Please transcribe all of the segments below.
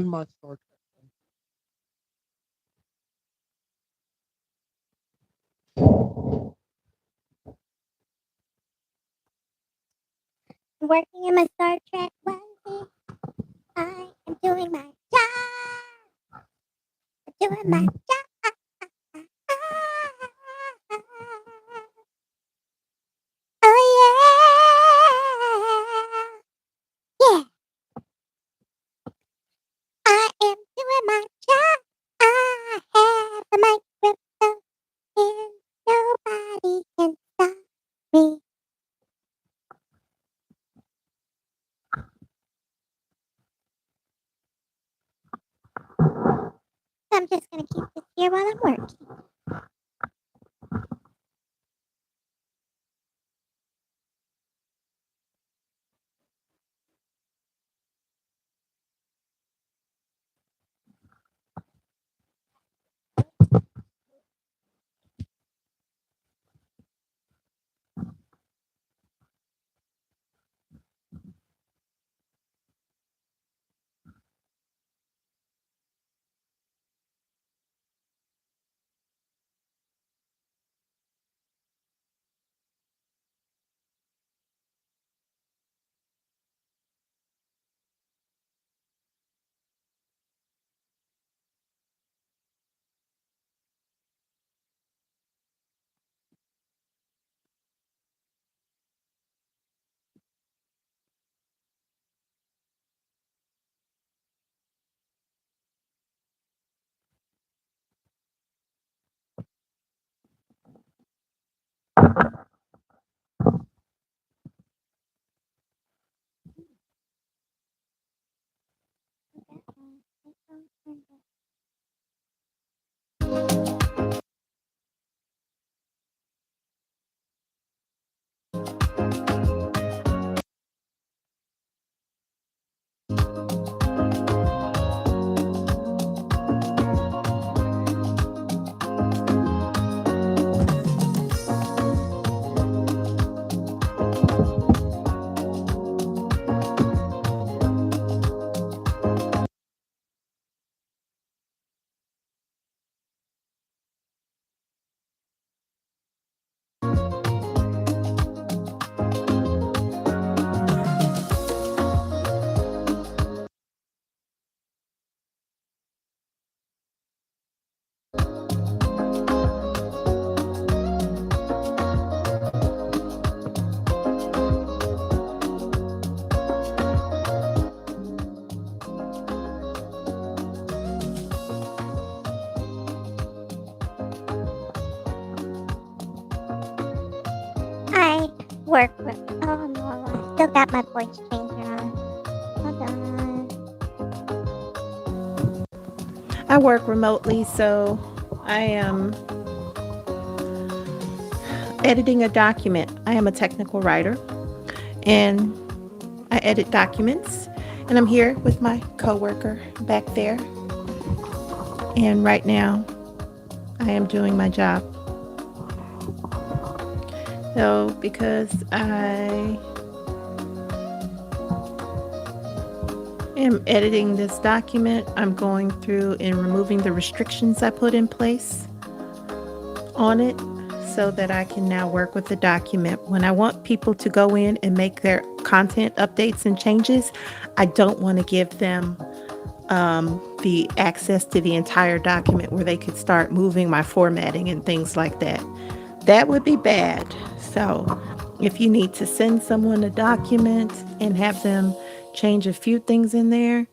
in my Star Trek Working in my Star Trek onesie. I am doing my job. Doing my job. Oh yeah. Yeah. I am doing my job. I have a microphone and nobody can stop me. I'm just gonna keep this here while I'm working. I work with. Oh no, I still got my voice changer on. Hold on. I work remotely, so I am editing a document. I am a technical writer and I edit documents. And I'm here with my coworker back there. And right now, I am doing my job. So, because I am editing this document, I'm going through and removing the restrictions I put in place on it so that I can now work with the document. When I want people to go in and make their content updates and changes, I don't want to give them the access to the entire document where they could start moving my formatting and things like that. That would be bad. So if you need to send someone a document and have them change a few things in there,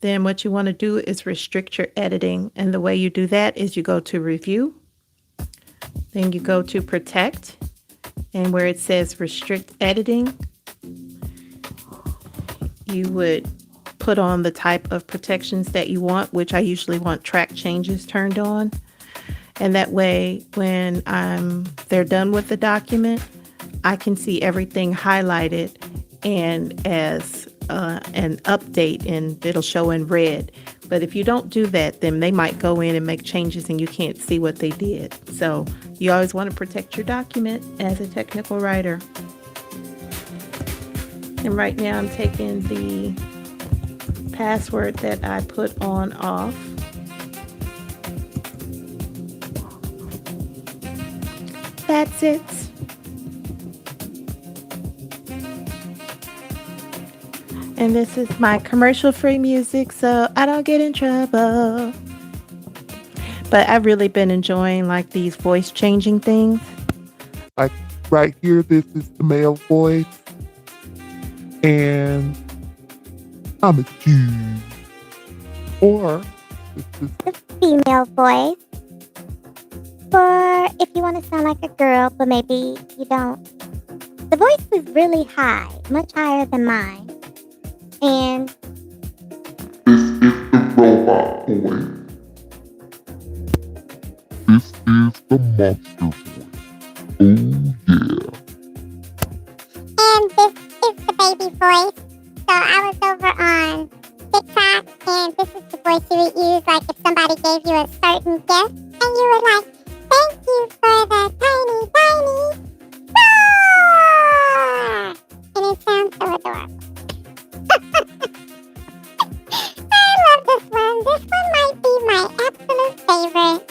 then what you want to do is restrict your editing. And the way you do that is you go to review, then you go to protect, and where it says restrict editing, you would put on the type of protections that you want, which I usually want track changes turned on. And that way, when they're done with the document, I can see everything highlighted and as an update, and it'll show in red. But if you don't do that, then they might go in and make changes and you can't see what they did. So you always want to protect your document as a technical writer. And right now I'm taking the password that I put on off. That's it. And this is my commercial free music, so I don't get in trouble. But I've really been enjoying like these voice changing things. Like right here, this is the male voice, and I'm a Jew. Or this is The female voice. For if you want to sound like a girl, but maybe you don't. The voice is really high, much higher than mine. And this is the robot voice. This is the monster voice. Oh yeah. and this is the baby voice. So I was over on TikTok, and this is the voice you would use, like if somebody gave you a certain gift, and you were like, "Thank you for the tiny roar!" And it sounds so adorable. I love this one. This one might be my absolute favorite.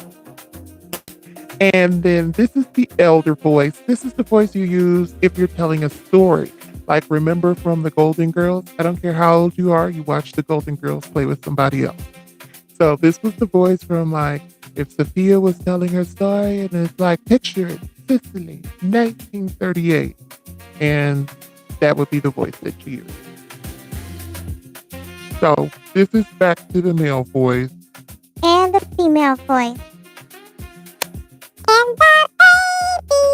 And then this is the elder voice. This is the voice you use if you're telling a story. Like, remember from the Golden Girls? I don't care how old you are, you watch the Golden Girls play with somebody else. So this was the voice from, like, if Sophia was telling her story, and it's like, picture it, Sicily, 1938. And that would be the voice that you use. So this is back to the male voice. And the female voice. And the baby!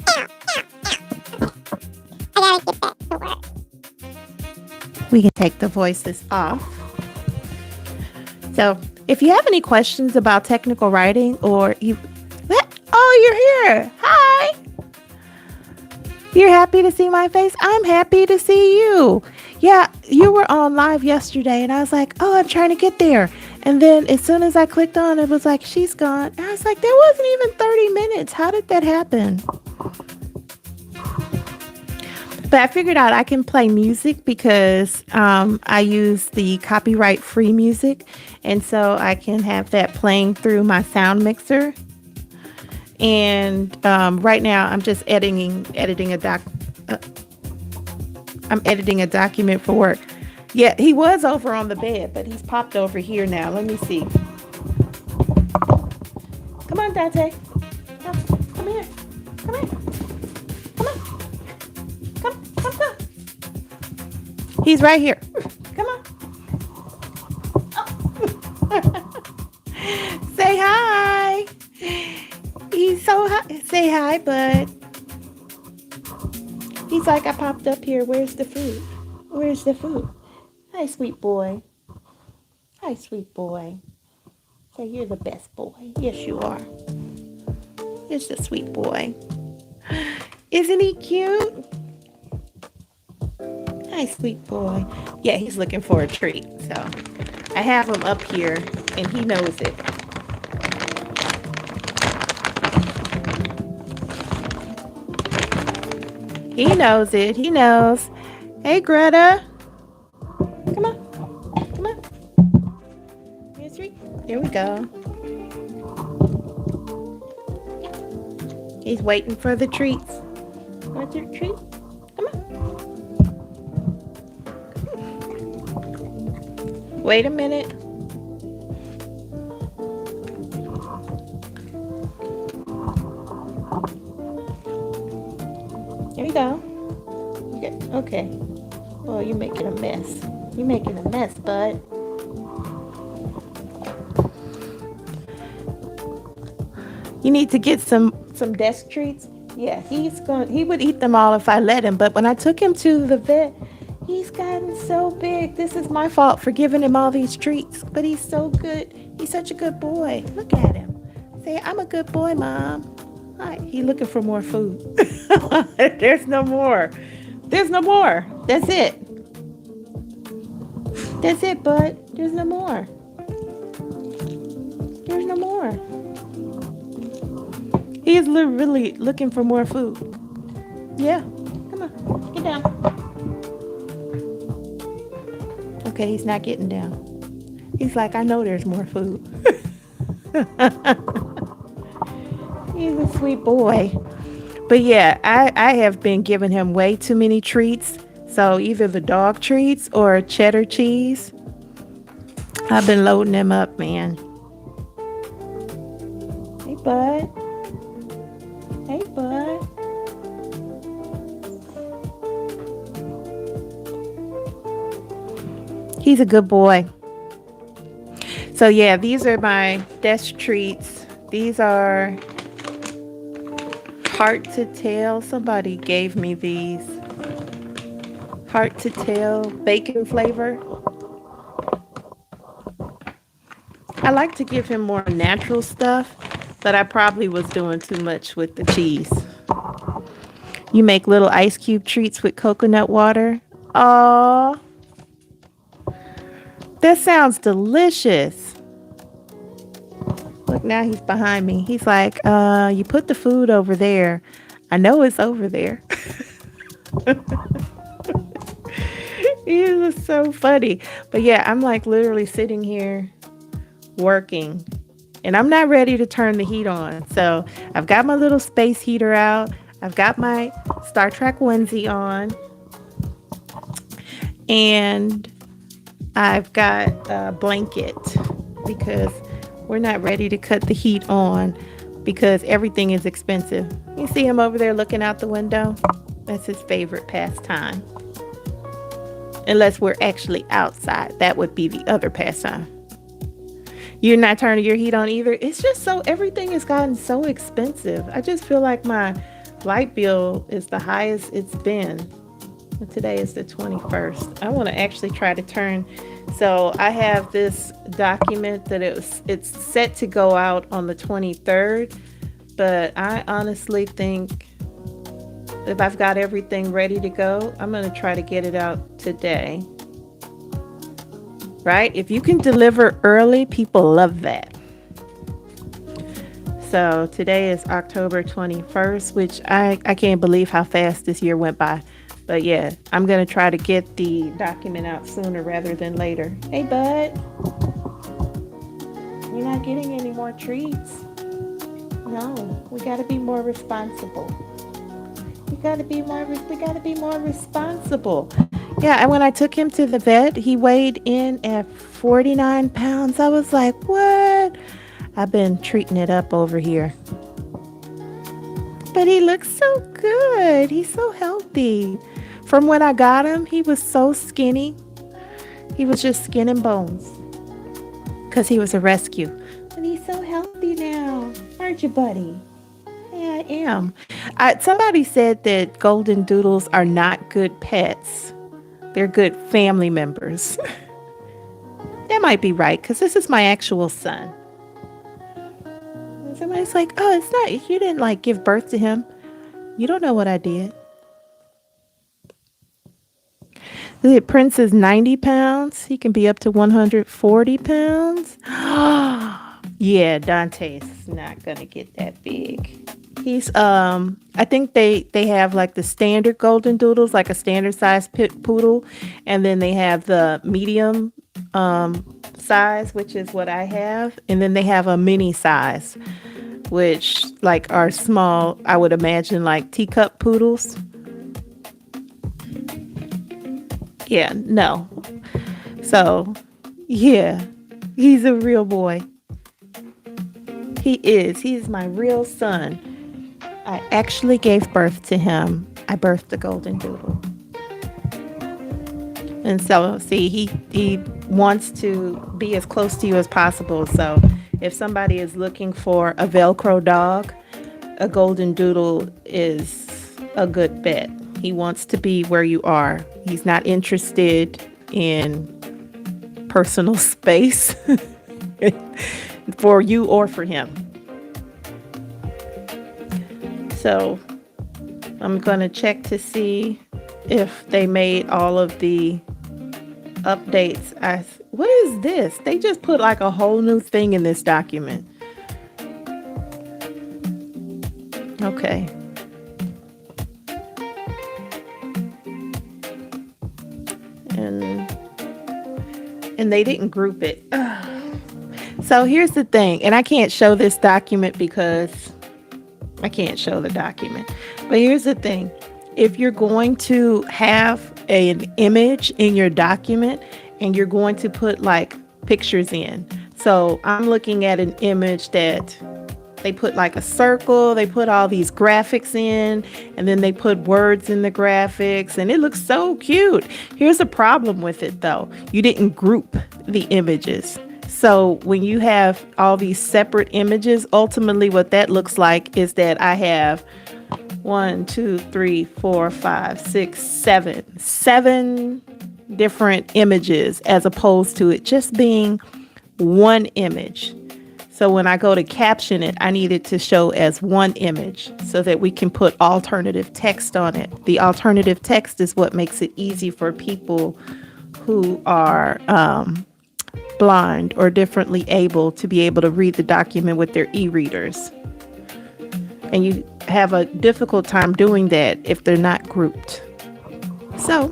Ow, ow, ow. I gotta get back to work. We can take the voices off. So, if you have any questions about technical writing or you. Oh, you're here. Hi. You're happy to see my face? I'm happy to see you. Yeah, you were on live yesterday, and I was like, oh, I'm trying to get there. And then as soon as I clicked on, it was like, she's gone. And I was like, there wasn't even 30 minutes. How did that happen? But I figured out I can play music because I use the copyright free music. And so I can have that playing through my sound mixer. And right now I'm just editing I'm editing a document for work. Yeah, he was over on the bed, but he's popped over here now. Let me see. Come on, Dante. Come here. Come here. Come on. Come. He's right here. Come on. Oh. Say hi. He's so high. Say hi, bud. He's like, I popped up here. Where's the food? Where's the food? Hi, sweet boy. Hi, sweet boy. Say, you're the best boy. Yes, you are. You're the sweet boy. Isn't he cute? Hi, sweet boy. Yeah, he's looking for a treat. So I have him up here, and he knows it. He knows it. He knows. Hey, Greta. Come on. Come on. Here's three. Here we go. He's waiting for the treats. Want your treat? Come on. Wait a minute. Here we go. Okay. Oh, you're making a mess. You're making a mess, bud. You need to get some desk treats. Yeah, he would eat them all if I let him, but when I took him to the vet, he's gotten so big. This is my fault for giving him all these treats, but he's so good. He's such a good boy. Look at him. Say, I'm a good boy, Mom. Hi. He's looking for more food. There's no more. There's no more. That's it. That's it, bud. There's no more. There's no more. He is really looking for more food. Yeah. Come on. Get down. Okay, he's not getting down. He's like, I know there's more food. He's a sweet boy. But yeah, I have been giving him way too many treats. So either the dog treats or cheddar cheese. I've been loading him up, man. Hey, bud. Hey, bud. He's a good boy. So yeah, these are my desk treats. These are heart to tail. Somebody gave me these. Heart to tail bacon flavor. I like to give him more natural stuff, but I probably was doing too much with the cheese. You make little ice cube treats with coconut water. Oh, that sounds delicious. Look, now he's behind me. He's like, you put the food over there. I know it's over there. It was so funny. But yeah, I'm like literally sitting here working and I'm not ready to turn the heat on. So I've got my little space heater out. I've got my Star Trek onesie on. And I've got a blanket because we're not ready to cut the heat on because everything is expensive. You see him over there looking out the window? That's his favorite pastime. Unless we're actually outside. That would be the other pastime. You're not turning your heat on either. It's just so everything has gotten so expensive. I just feel like my light bill is the highest it's been. Today is the 21st. I want to actually try to turn. So I have this document that it's set to go out on the 23rd, but I honestly think if I've got everything ready to go, I'm going to try to get it out today. Right? If you can deliver early, people love that. So today is October 21st, which I can't believe how fast this year went by. But yeah, I'm going to try to get the document out sooner rather than later. Hey, bud. You're not getting any more treats. No, we got to be more responsible. We got to be more responsible. Yeah, and when I took him to the vet, he weighed in at 49 pounds. I was like, what? I've been treating it up over here. But he looks so good. He's so healthy. From when I got him, he was so skinny. He was just skin and bones. Because he was a rescue. But he's so healthy now. Aren't you, buddy? Yeah, I am. Somebody said that golden doodles are not good pets. They're good family members. That might be right, because this is my actual son. And somebody's like, oh, it's not, you didn't like give birth to him. You don't know what I did. The prince is 90 pounds. He can be up to 140 pounds. Yeah, Dante's not going to get that big. He's, I think they have like the standard golden doodles, like a standard size pit poodle. And then they have the medium size, which is what I have. And then they have a mini size, which like are small, I would imagine like teacup poodles. Yeah, no. So, yeah, he's a real boy. He is. He is my real son. I actually gave birth to him. I birthed the golden doodle. And so, see, he wants to be as close to you as possible. So if somebody is looking for a Velcro dog, a golden doodle is a good bet. He wants to be where you are. He's not interested in personal space for you or for him. So I'm going to check to see if they made all of the updates. What is this? They just put like a whole new thing in this document. Okay. And and they didn't group it. So here's the thing, and I can't show this document because I can't show the document. But here's the thing. If you're going to have an image in your document and you're going to put like pictures in. So I'm looking at an image that they put like a circle, they put all these graphics in, and then they put words in the graphics, and it looks so cute. Here's a problem with it though. You didn't group the images. So when you have all these separate images, ultimately what that looks like is that I have 1, 2, 3, 4, 5, 6, 7, 7 different images as opposed to it just being one image. So when I go to caption it, I need it to show as one image so that we can put alternative text on it. The alternative text is what makes it easy for people who are blind or differently able to be able to read the document with their e-readers. And you have a difficult time doing that if they're not grouped. So,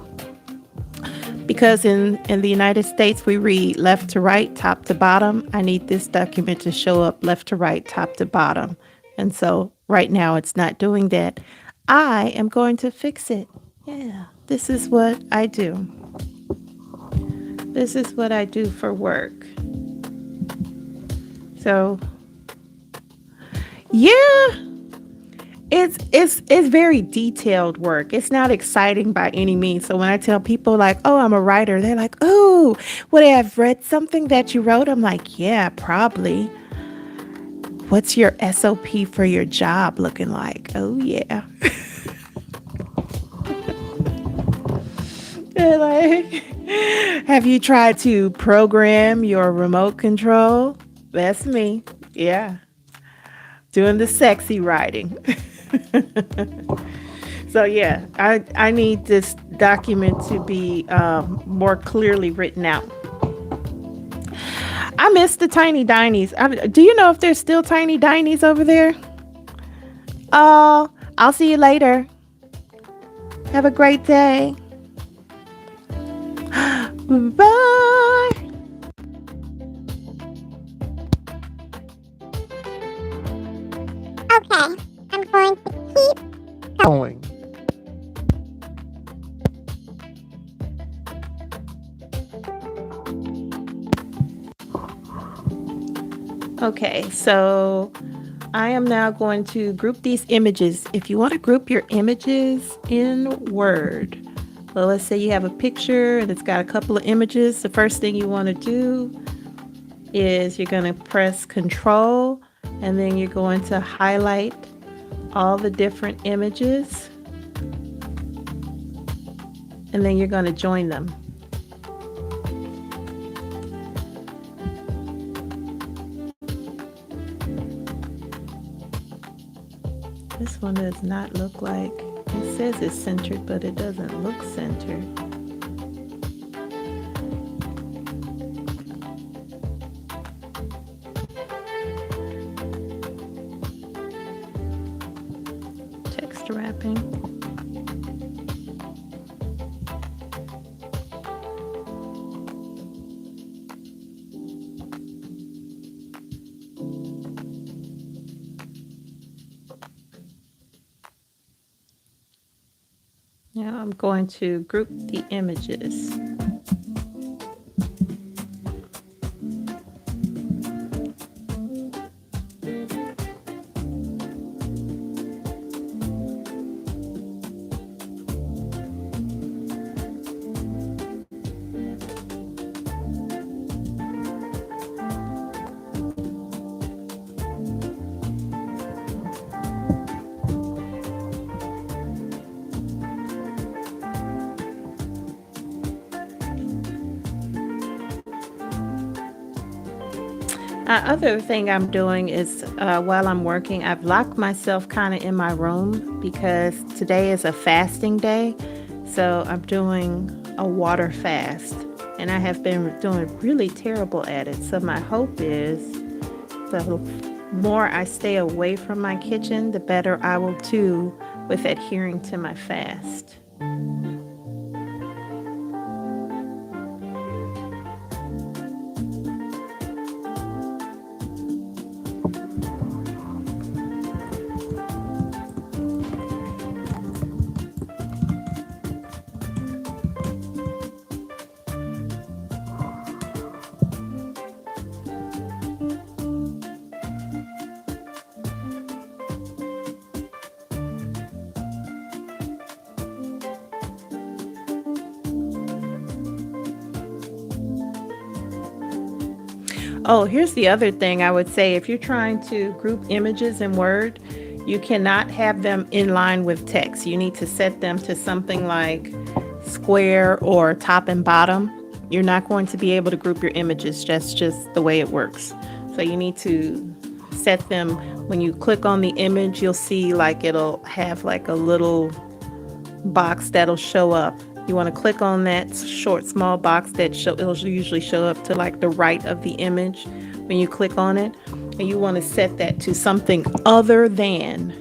because in the United States we read left to right, top to bottom, I need this document to show up left to right, top to bottom. And so right now it's not doing that. I am going to fix it. Yeah, this is what I do. This is what I do for work. So, yeah, it's very detailed work. It's not exciting by any means. So when I tell people like, "Oh, I'm a writer," they're like, "Oh, would I have read something that you wrote?" I'm like, "Yeah, probably." What's your SOP for your job looking like? Oh yeah. They're like, have you tried to program your remote control? That's me. Yeah. Doing the sexy writing. So yeah, I need this document to be more clearly written out. I miss the tiny dinies. Do you know if there's still tiny dinies over there? Oh, I'll see you later. Have a great day. Bye. Okay, I'm going to keep Going. Okay, so I am now going to group these images. If you want to group your images in Word, well, let's say you have a picture and it's got a couple of images. The first thing you want to do is you're going to press Control, and then you're going to highlight all the different images, and then you're going to join them. This one does not look like, it says it's centered, but it doesn't look centered. Text wrapping. Now I'm going to group the images. Other thing I'm doing is while I'm working, I've locked myself kind of in my room because today is a fasting day. So I'm doing a water fast, and I have been doing really terrible at it. So my hope is the more I stay away from my kitchen, the better I will do with adhering to my fast. Oh, here's the other thing I would say. If you're trying to group images in Word, you cannot have them in line with text. You need to set them to something like square or top and bottom. You're not going to be able to group your images. That's just the way it works. So you need to set them. When you click on the image, you'll see like it'll have like a little box that'll show up. You want to click on that short small box that it'll usually show up to like the right of the image when you click on it, and you want to set that to something other than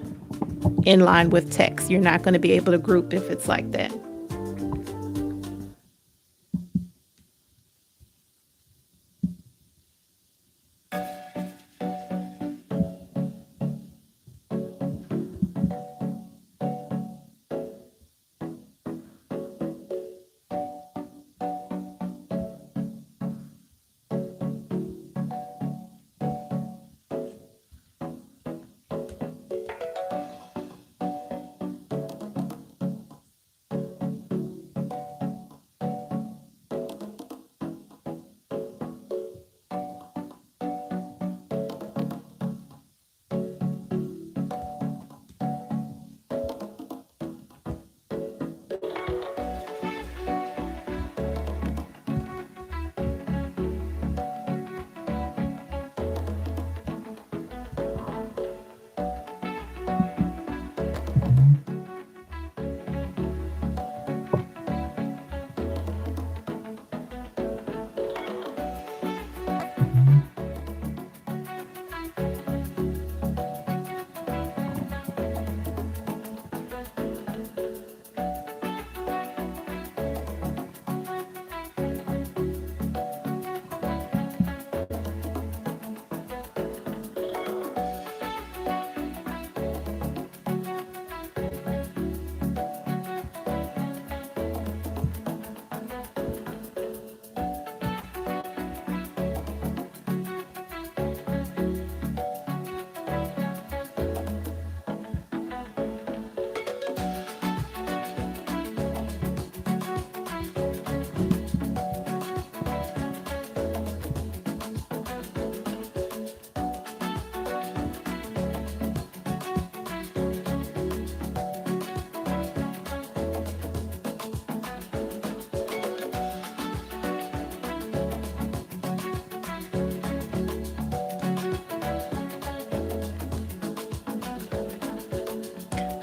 in line with text. You're not going to be able to group if it's like that.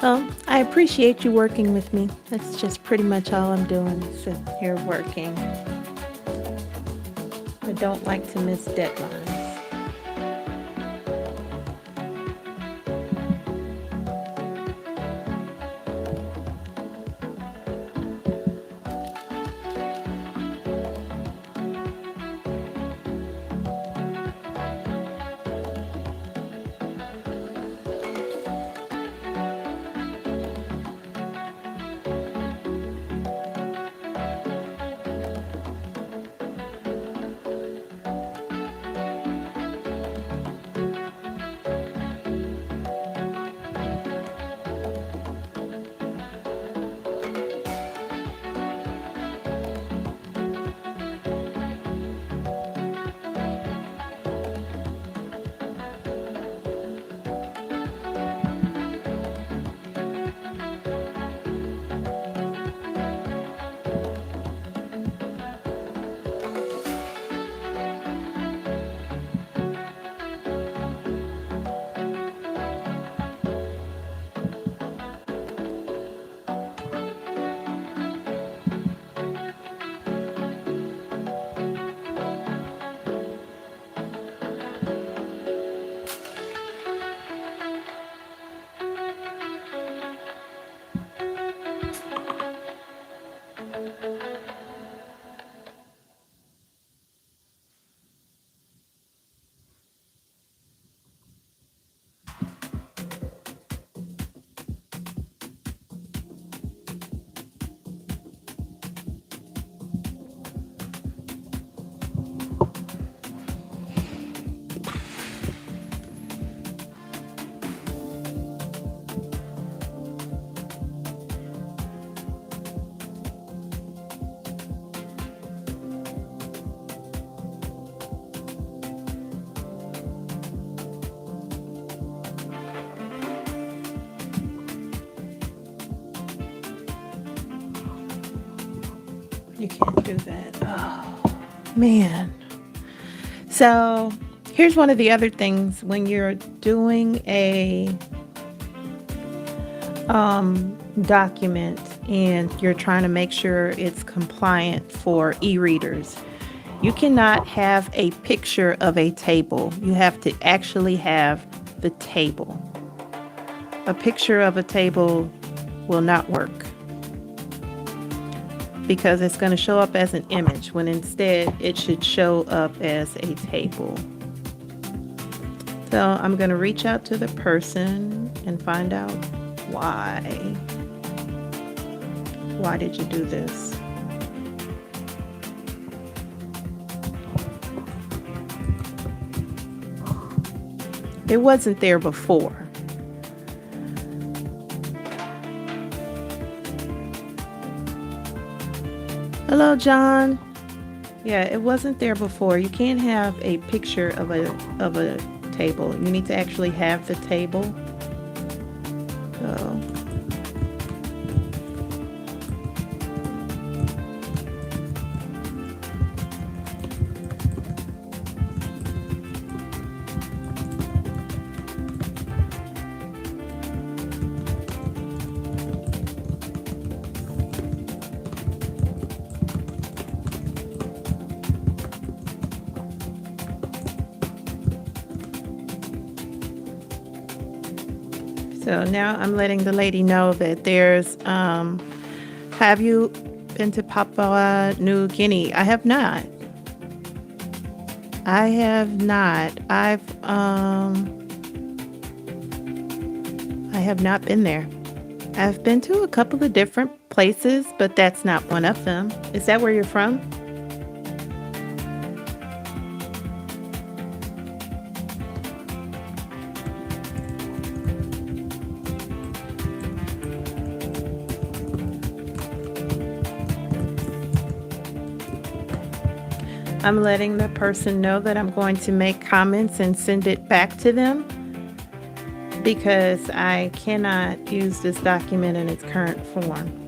Well, I appreciate you working with me. That's just pretty much all I'm doing, sitting here working. I don't like to miss deadlines. You can't do that. Oh, man. So here's one of the other things when you're doing a document and you're trying to make sure it's compliant for e-readers. You cannot have a picture of a table. You have to actually have the table. A picture of a table will not work because it's going to show up as an image when instead it should show up as a table. So I'm going to reach out to the person and find out why. Why did you do this? It wasn't there before. Hello, John. Yeah, it wasn't there before. You can't have a picture of a table. You need to actually have the table. So So now I'm letting the lady know that there's, have you been to Papua New Guinea? I have not. I have not. I have not been there. I've been to a couple of different places, but that's not one of them. Is that where you're from? I'm letting the person know that I'm going to make comments and send it back to them because I cannot use this document in its current form.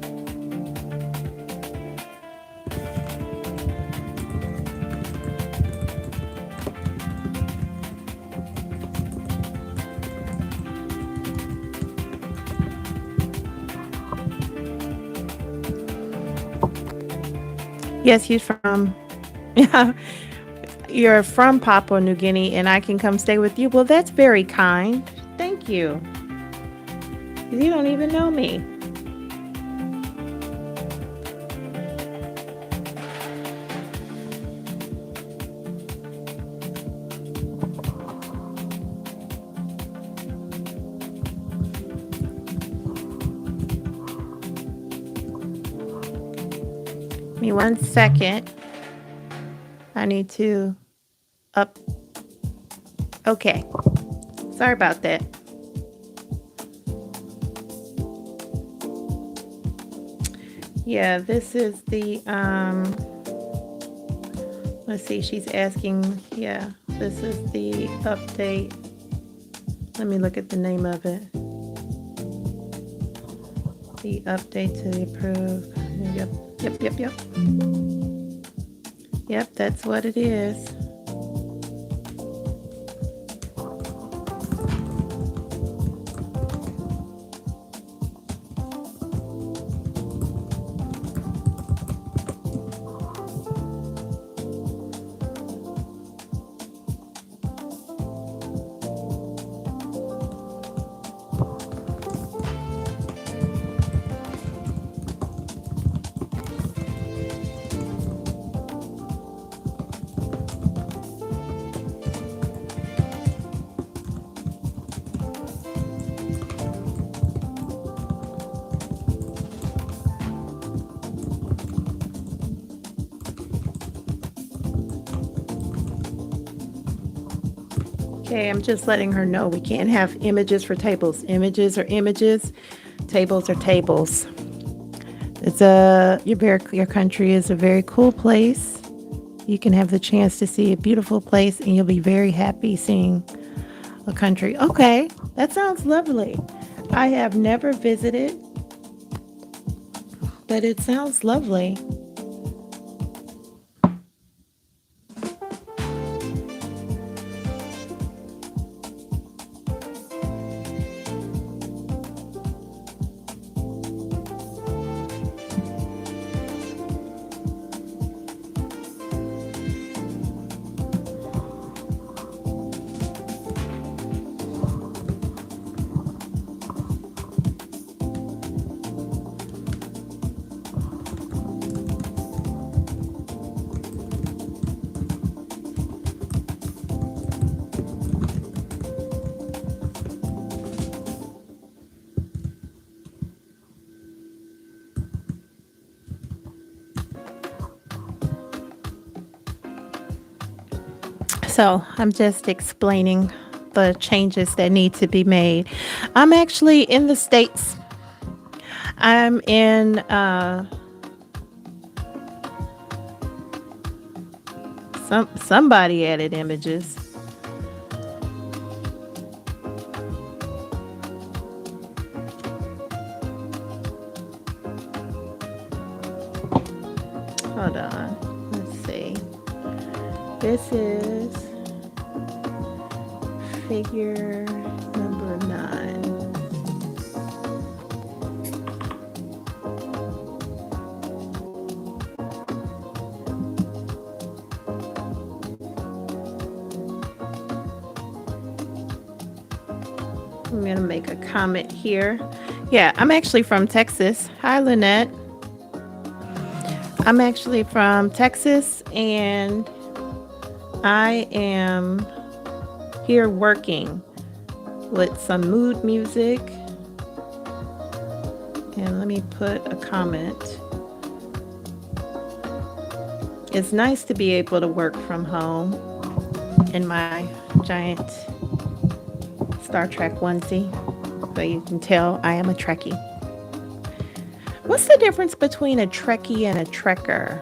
Yes, he's from yeah, you're from Papua New Guinea and I can come stay with you. Well, that's very kind. Thank you. You don't even know me. Give me 1 second. I need to up. Okay. Sorry about that. Yeah, this is the, let's see, she's asking, yeah, this is the update. Let me look at the name of it. The update to the approved. Yep. Yep, that's what it is. Okay, I'm just letting her know we can't have images for tables. Images are images, tables are tables. It's your country is a very cool place. You can have the chance to see a beautiful place and you'll be very happy seeing a country. Okay, that sounds lovely. I have never visited, but it sounds lovely. So I'm just explaining the changes that need to be made. I'm actually in the States. I'm in somebody added images. Hold on. Let's see. This is figure number 9. I'm going to make a comment here. Yeah, I'm actually from Texas. Hi, Lynette. I'm actually from Texas, and I am here working with some mood music. And let me put a comment. It's nice to be able to work from home in my giant Star Trek onesie, so you can tell I am a Trekkie. What's the difference between a Trekkie and a Trekker?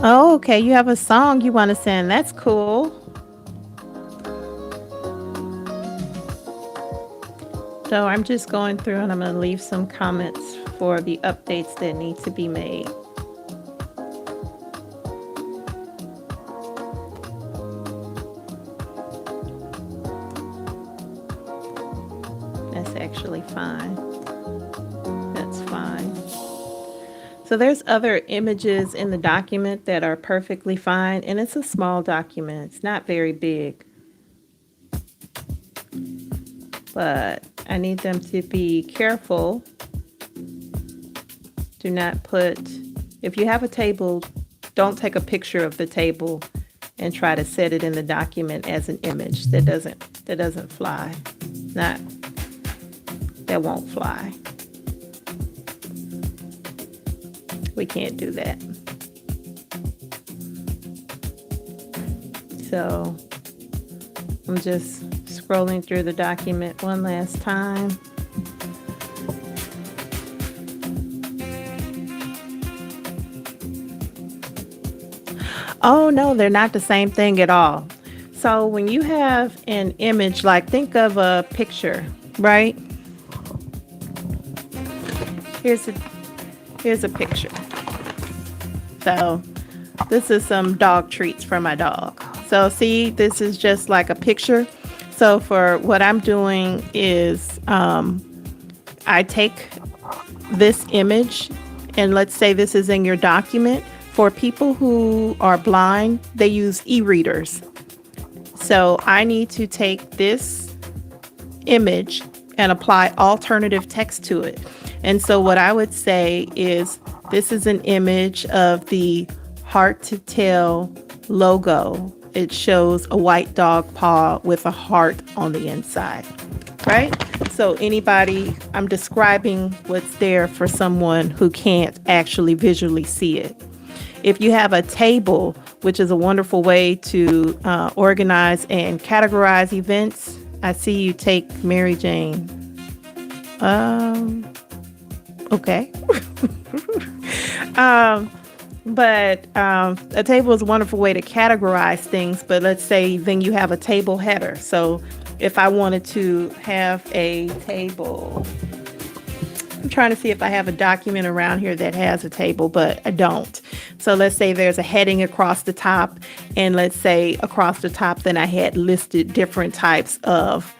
Oh, okay. You have a song you want to sing. That's cool. So I'm just going through and I'm going to leave some comments for the updates that need to be made. That's actually fine. That's fine. So there's other images in the document that are perfectly fine, and it's a small document. It's not very big. But I need them to be careful. Do not put, if you have a table, don't take a picture of the table and try to set it in the document as an image. That doesn't fly. That won't fly. We can't do that. So I'm just scrolling through the document one last time. Oh no, they're not the same thing at all. So when you have an image, like think of a picture, right? Here's a picture. So this is some dog treats for my dog. So see, this is just like a picture. So for what I'm doing is I take this image, and let's say this is in your document. For people who are blind, they use e-readers. So I need to take this image and apply alternative text to it. And so what I would say is, this is an image of the Heart to Tail logo. It shows a white dog paw with a heart on the inside, right? So I'm describing what's there for someone who can't actually visually see it. If you have a table, which is a wonderful way to organize and categorize events, I see you take Mary Jane. Okay. But a table is a wonderful way to categorize things. But let's say then you have a table header. So if I wanted to have a table, I'm trying to see if I have a document around here that has a table, but I don't. So let's say there's a heading across the top, and let's say across the top, then I had listed different types of,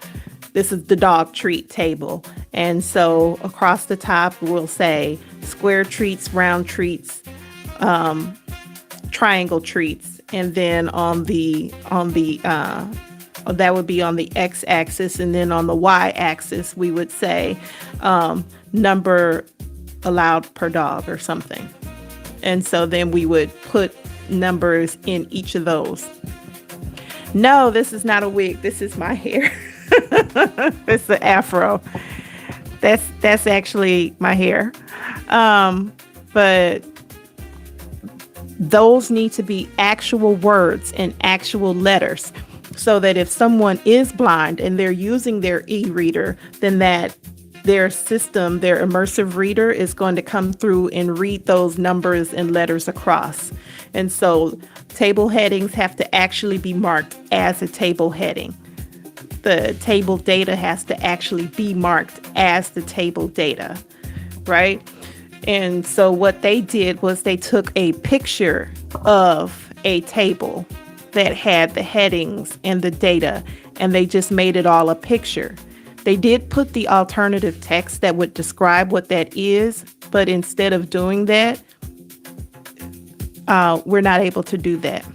this is the dog treat table. And so across the top, we'll say square treats, round treats, triangle treats, and then that would be on the x-axis, and then on the y-axis we would say number allowed per dog or something. And so then we would put numbers in each of those. No, this is not a wig. This is my hair. It's the afro. That's actually my hair. But those need to be actual words and actual letters, so that if someone is blind and they're using their e-reader, then that their system, their immersive reader, is going to come through and read those numbers and letters across. And so table headings have to actually be marked as a table heading. The table data has to actually be marked as the table data, right? And so what they did was they took a picture of a table that had the headings and the data, and they just made it all a picture. They did put the alternative text that would describe what that is, but instead of doing that, we're not able to do that.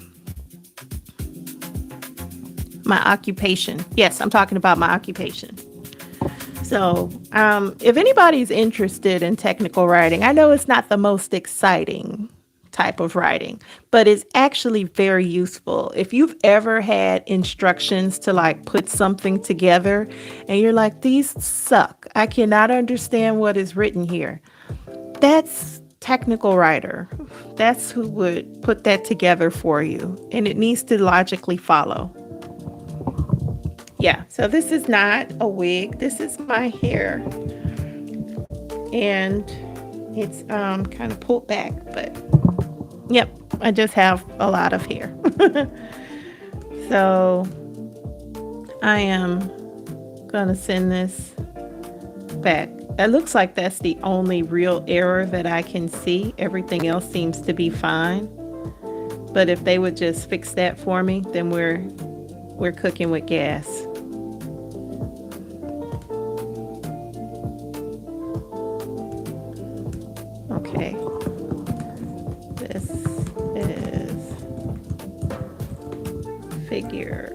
My occupation. Yes, I'm talking about my occupation. So if anybody's interested in technical writing, I know it's not the most exciting type of writing, but it's actually very useful. If you've ever had instructions to like put something together and you're like, these suck, I cannot understand what is written here. That's technical writer. That's who would put that together for you. And it needs to logically follow. Yeah, so this is not a wig. This is my hair. And it's kind of pulled back, but yep, I just have a lot of hair. So I am gonna send this back. It looks like that's the only real error that I can see. Everything else seems to be fine. But if they would just fix that for me, then we're cooking with gas. Okay. This is figure.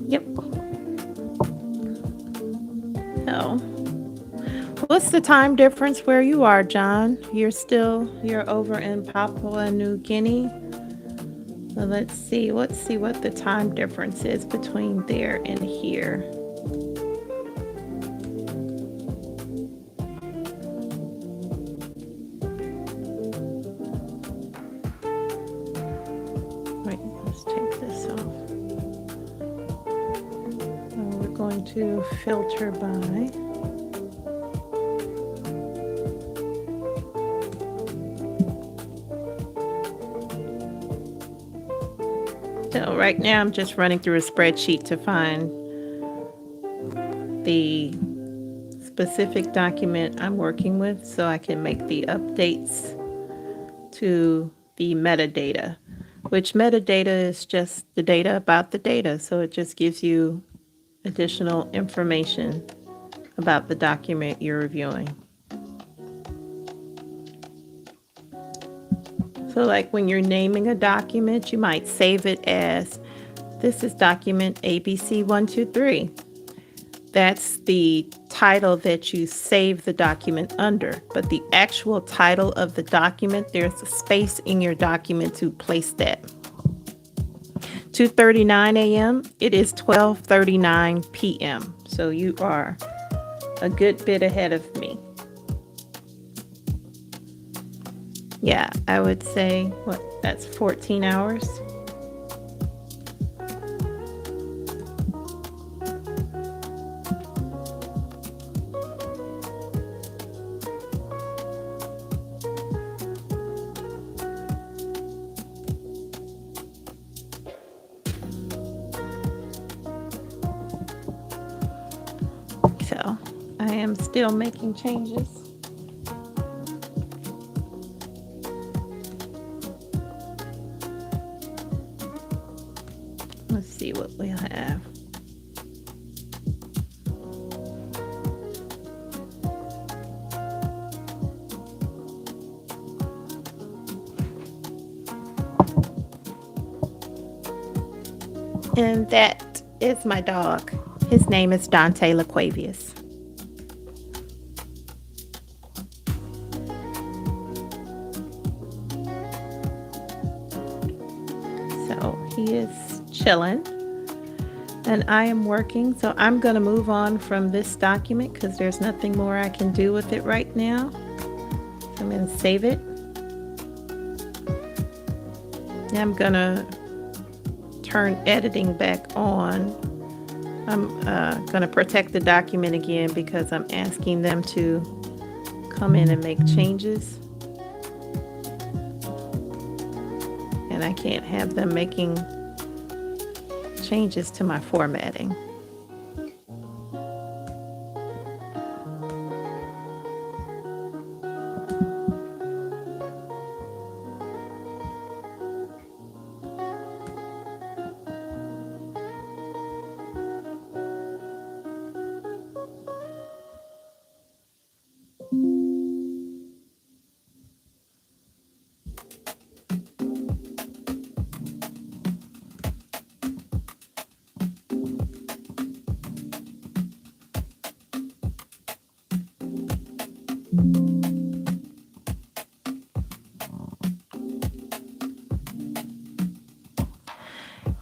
Yep. So, what's the time difference where you are, John? You're over in Papua New Guinea. So let's see what the time difference is between there and here. Wait, let's take this off. We're going to filter by. So right now I'm just running through a spreadsheet to find the specific document I'm working with so I can make the updates to the metadata, which metadata is just the data about the data. So it just gives you additional information about the document you're reviewing. So like when you're naming a document, you might save it as, this is document ABC123. That's the title that you save the document under. But the actual title of the document, there's a space in your document to place that. 2:39 a.m., it is 12:39 p.m. So you are a good bit ahead of me. Yeah, I would say, that's 14 hours. So I am still making changes. Let's see what we'll have. And that is my dog. His name is Dante Laquavius. So he is chilling and I am working. So I'm going to move on from this document because there's nothing more I can do with it right now. So I'm going to save it. Now I'm going to turn editing back on. I'm going to protect the document again because I'm asking them to come in and make changes. And I can't have them making changes to my formatting.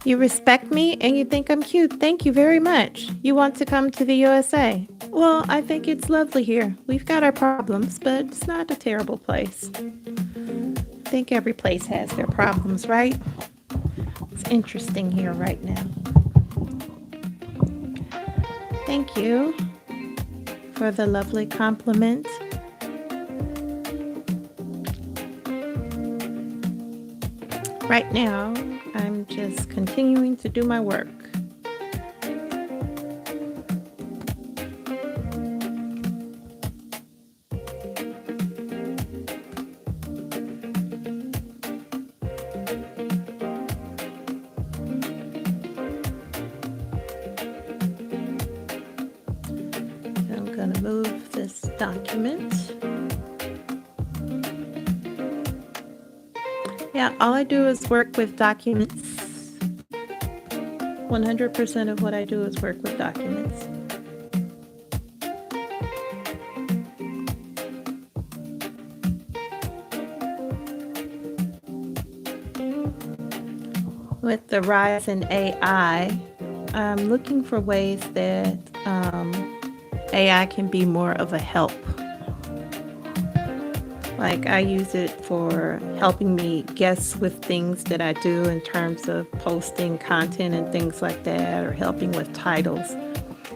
You respect me and you think I'm cute. Thank you very much. You want to come to the USA? Well, I think it's lovely here. We've got our problems, but it's not a terrible place. I think every place has their problems, right? It's interesting here right now. Thank you for the lovely compliment. Right now, I'm just continuing to do my work. I'm going to move this document. Yeah, all I do is work with documents. 100% of what I do is work with documents. With the rise in AI, I'm looking for ways that AI can be more of a help. Like I use it for helping me guess with things that I do in terms of posting content and things like that, or helping with titles.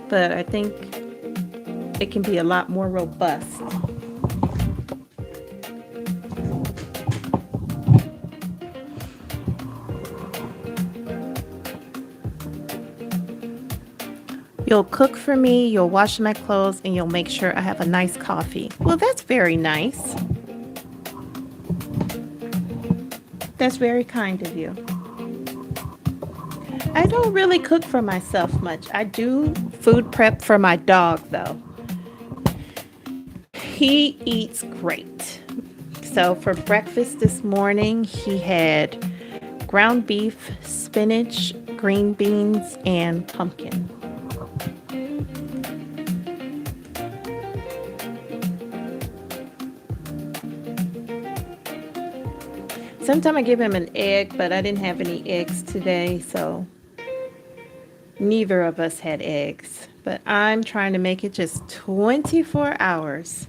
But I think it can be a lot more robust. You'll cook for me, you'll wash my clothes, and you'll make sure I have a nice coffee. Well, that's very nice. That's very kind of you. I don't really cook for myself much. I do food prep for my dog, though. He eats great. So for breakfast this morning, he had ground beef, spinach, green beans, and pumpkin. Sometimes I give him an egg, but I didn't have any eggs today, so neither of us had eggs. But I'm trying to make it just 24 hours.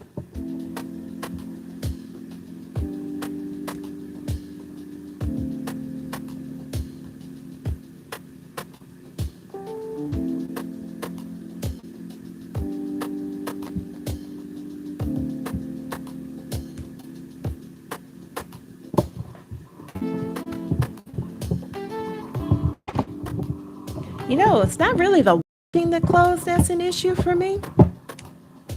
You know, it's not really the washing the clothes that's an issue for me.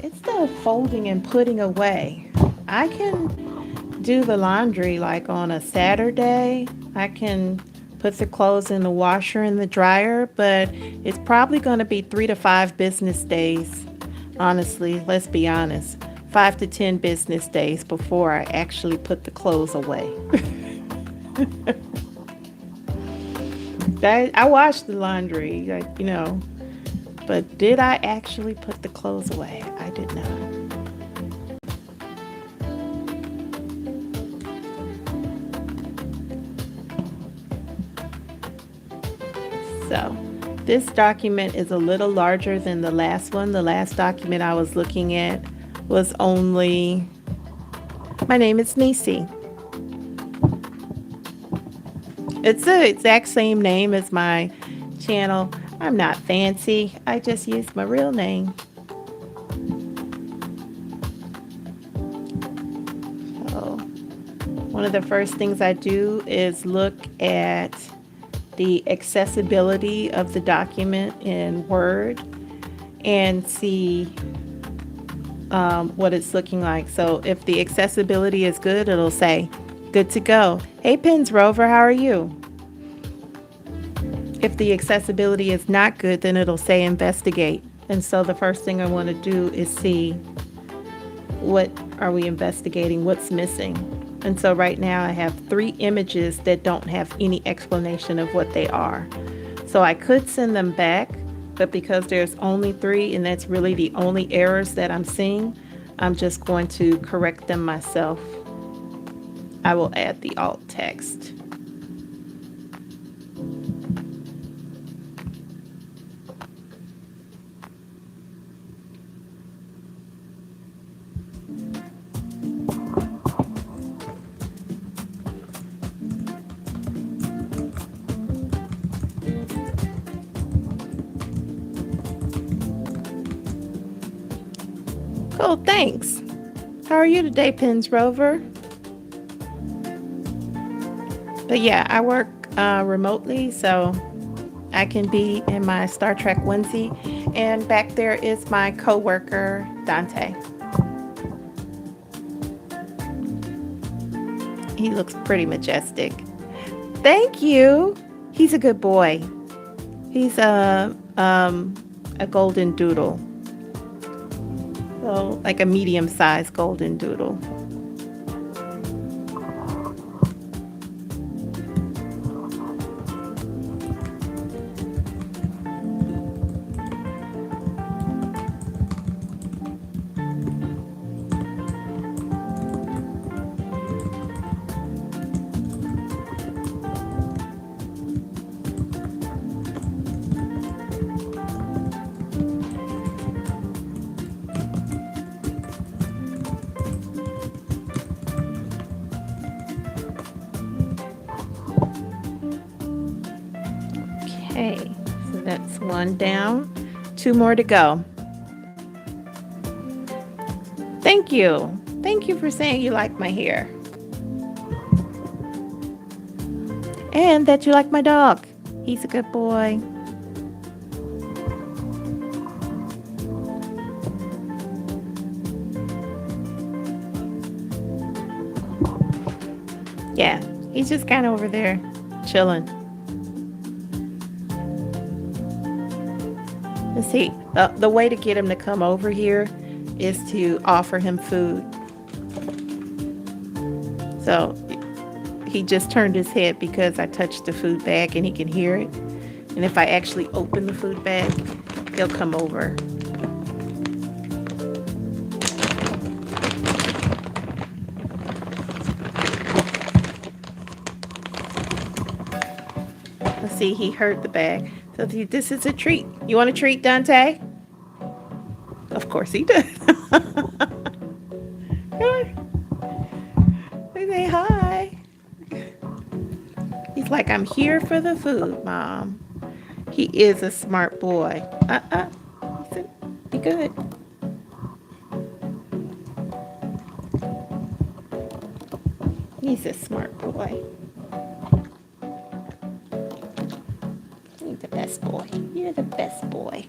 it's the folding and putting away. I can do the laundry like on a Saturday. I can put the clothes in the washer and the dryer, but it's probably going to be 3 to 5 business days. Honestly, let's be honest. 5 to 10 business days before I actually put the clothes away. I washed the laundry, but did I actually put the clothes away? I did not. So, this document is a little larger than the last one. The last document I was looking at was only, my name is Niesy. It's the exact same name as my channel. I'm not fancy. I just use my real name. So, one of the first things I do is look at the accessibility of the document in Word and see what it's looking like. So if the accessibility is good, it'll say, good to go. Hey, Pins Rover, how are you? If the accessibility is not good, then it'll say investigate. And so the first thing I want to do is see what are we investigating, what's missing. And so right now I have 3 images that don't have any explanation of what they are. So I could send them back, but because there's only 3 and that's really the only errors that I'm seeing, I'm just going to correct them myself. I will add the alt text. Cool, thanks. How are you today, Pins Rover? But yeah, I work remotely, so I can be in my Star Trek onesie. And back there is my coworker, Dante. He looks pretty majestic. Thank you. He's a good boy. He's a golden doodle. So like a medium-sized golden doodle. Okay, so that's 1 down, 2 more to go. Thank you. Thank you for saying you like my hair. And that you like my dog. He's a good boy. Yeah, he's just kind of over there chilling. Let's see, the way to get him to come over here is to offer him food. So he just turned his head because I touched the food bag and he can hear it. And if I actually open the food bag, he'll come over. Let's see, he heard the bag. So this is a treat. You want a treat, Dante? Of course he does. Say hi. He's like, I'm here for the food, Mom. He is a smart boy. He said, be good. He's a smart boy. You're the best boy. You're the best boy.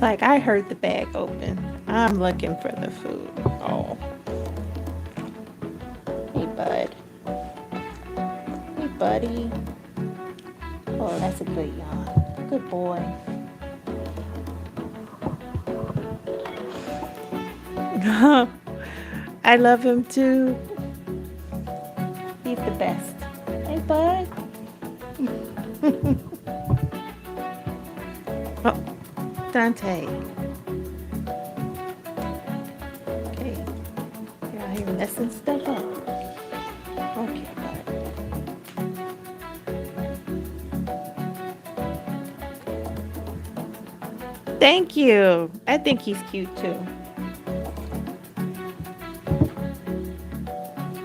like I heard the bag open. I'm looking for the food. Oh, hey, bud. Hey, buddy. Oh, that's a good yawn. Good boy. I love him too. He's the best. Hey, bud. Oh, Dante. Okay. You're out here messing stuff up. Okay, bud. Thank you. I think he's cute too.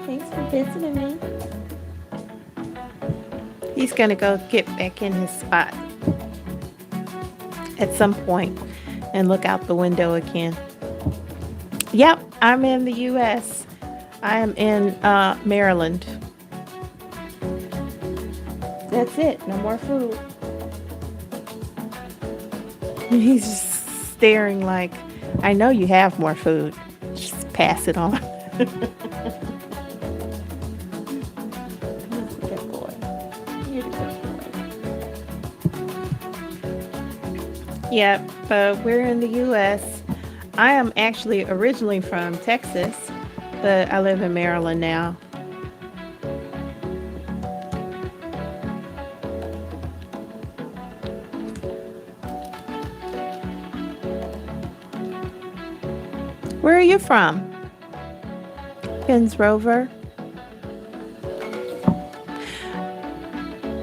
Thanks for visiting me. He's gonna go get back in his spot at some point and look out the window again. Yep, I'm in the U.S. I am in Maryland. That's it. No more food. He's just staring like, I know you have more food. Just pass it on. That's a good boy. You're a good boy. Yep, but we're in the U.S. I am actually originally from Texas, but I live in Maryland now. Where are you from? Pins Rover.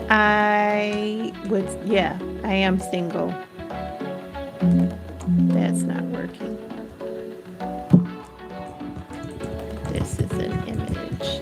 I am single. That's not working. This is an image.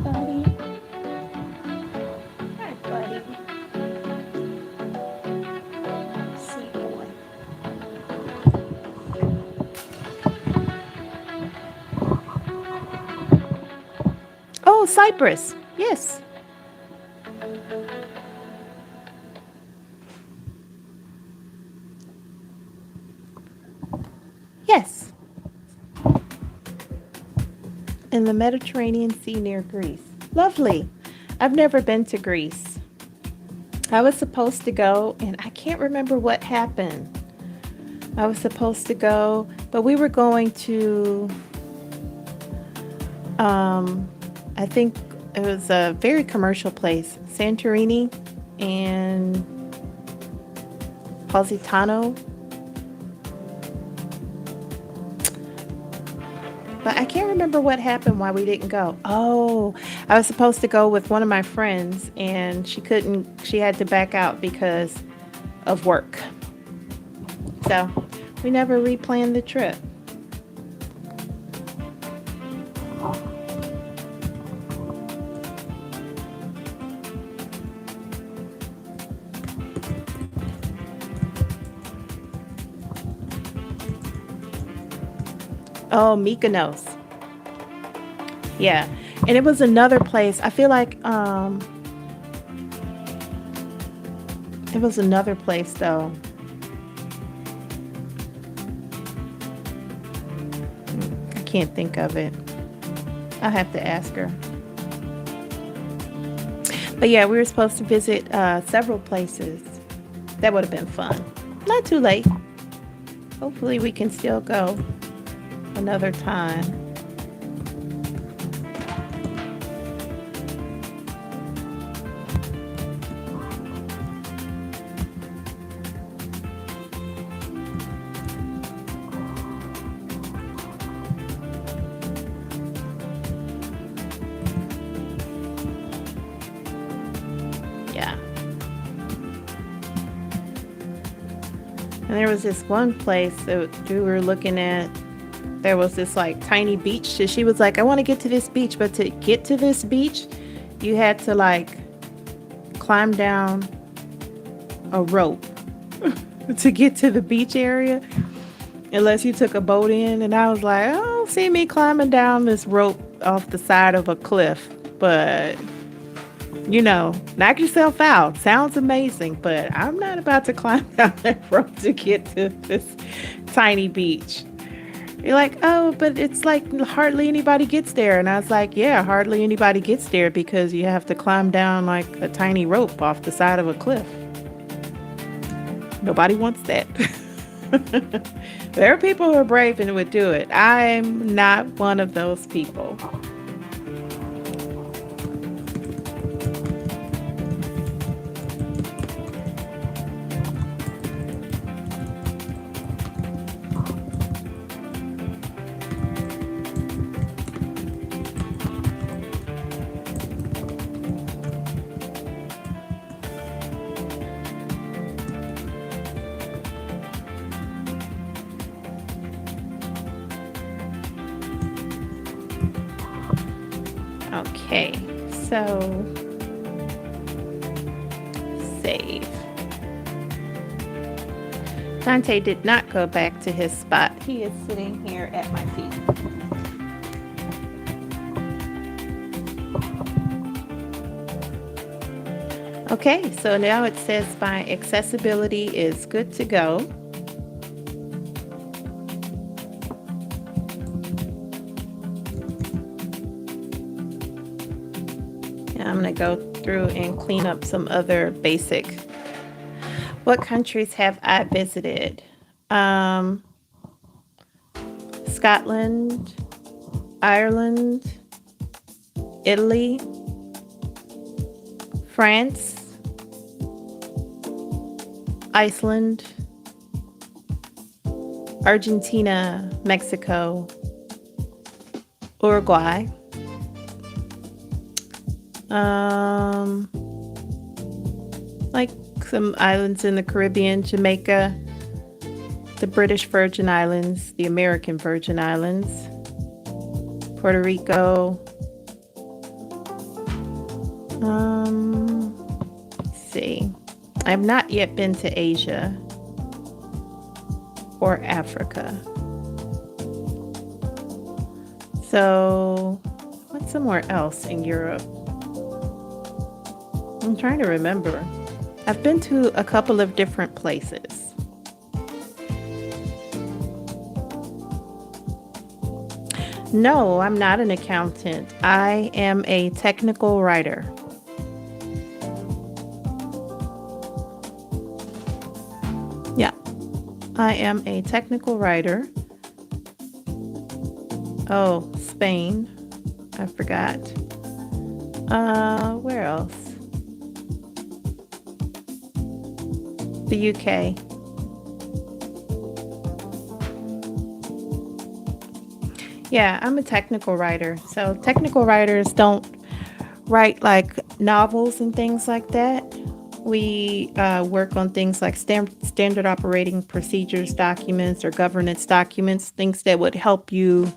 Buddy. Hi, buddy. Sweet boy. Oh, Cyprus. Yes. Yes. In the Mediterranean Sea near Greece. Lovely. I've never been to Greece. I was supposed to go, and I can't remember what happened. I was supposed to go, but we were going to, I think it was a very commercial place, Santorini and Positano. But I can't remember what happened, why we didn't go. Oh, I was supposed to go with one of my friends and she had to back out because of work. So we never replanned the trip. Oh, Mykonos. Yeah. And it was another place. I feel like it was another place though. I can't think of it. I'll have to ask her. But yeah, we were supposed to visit several places. That would have been fun. Not too late. Hopefully we can still go another time. Yeah. And there was this one place that we were looking at. There was this like tiny beach. So she was like, I want to get to this beach, but to get to this beach, you had to like climb down a rope to get to the beach area, unless you took a boat in. And I was like, oh, see me climbing down this rope off the side of a cliff. But, knock yourself out. Sounds amazing, but I'm not about to climb down that rope to get to this tiny beach. You're like, oh, but it's like hardly anybody gets there. And I was like, yeah, hardly anybody gets there because you have to climb down like a tiny rope off the side of a cliff. Nobody wants that. There are people who are brave and would do it. I'm not one of those people. Okay, so save. Dante did not go back to his spot. He is sitting here at my feet. Okay, so now it says my accessibility is good to go. I'm going to go through and clean up some other basic. What countries have I visited? Scotland, Ireland, Italy, France, Iceland, Argentina, Mexico, Uruguay. Like some islands in the Caribbean, Jamaica, the British Virgin Islands, the American Virgin Islands, Puerto Rico. Let's see. I have not yet been to Asia or Africa. So, what's somewhere else in Europe? I'm trying to remember. I've been to a couple of different places. No, I'm not an accountant. I am a technical writer. Yeah, I am a technical writer. Oh, Spain. I forgot. Where else? The UK. Yeah, I'm a technical writer. So technical writers don't write like novels and things like that. We work on things like standard operating procedures documents or governance documents, things that would help you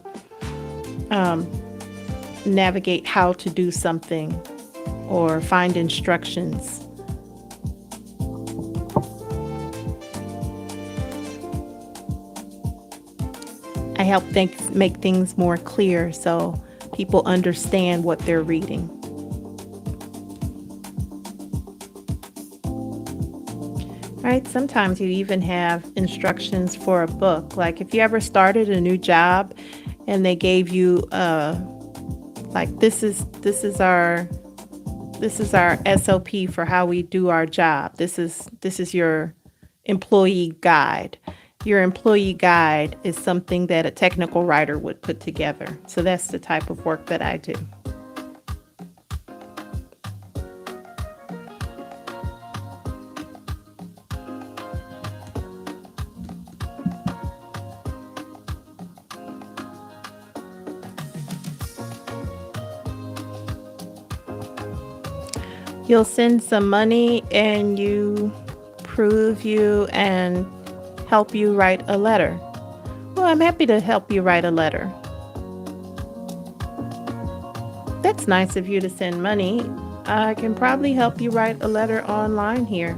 navigate how to do something or find instructions. I help make things more clear so people understand what they're reading. Right? Sometimes you even have instructions for a book. Like if you ever started a new job and they gave you like this is our SOP for how we do our job. This is your employee guide. Your employee guide is something that a technical writer would put together. So that's the type of work that I do. You'll send some money and you prove you and help you write a letter? Well, I'm happy to help you write a letter. That's nice of you to send money. I can probably help you write a letter online here.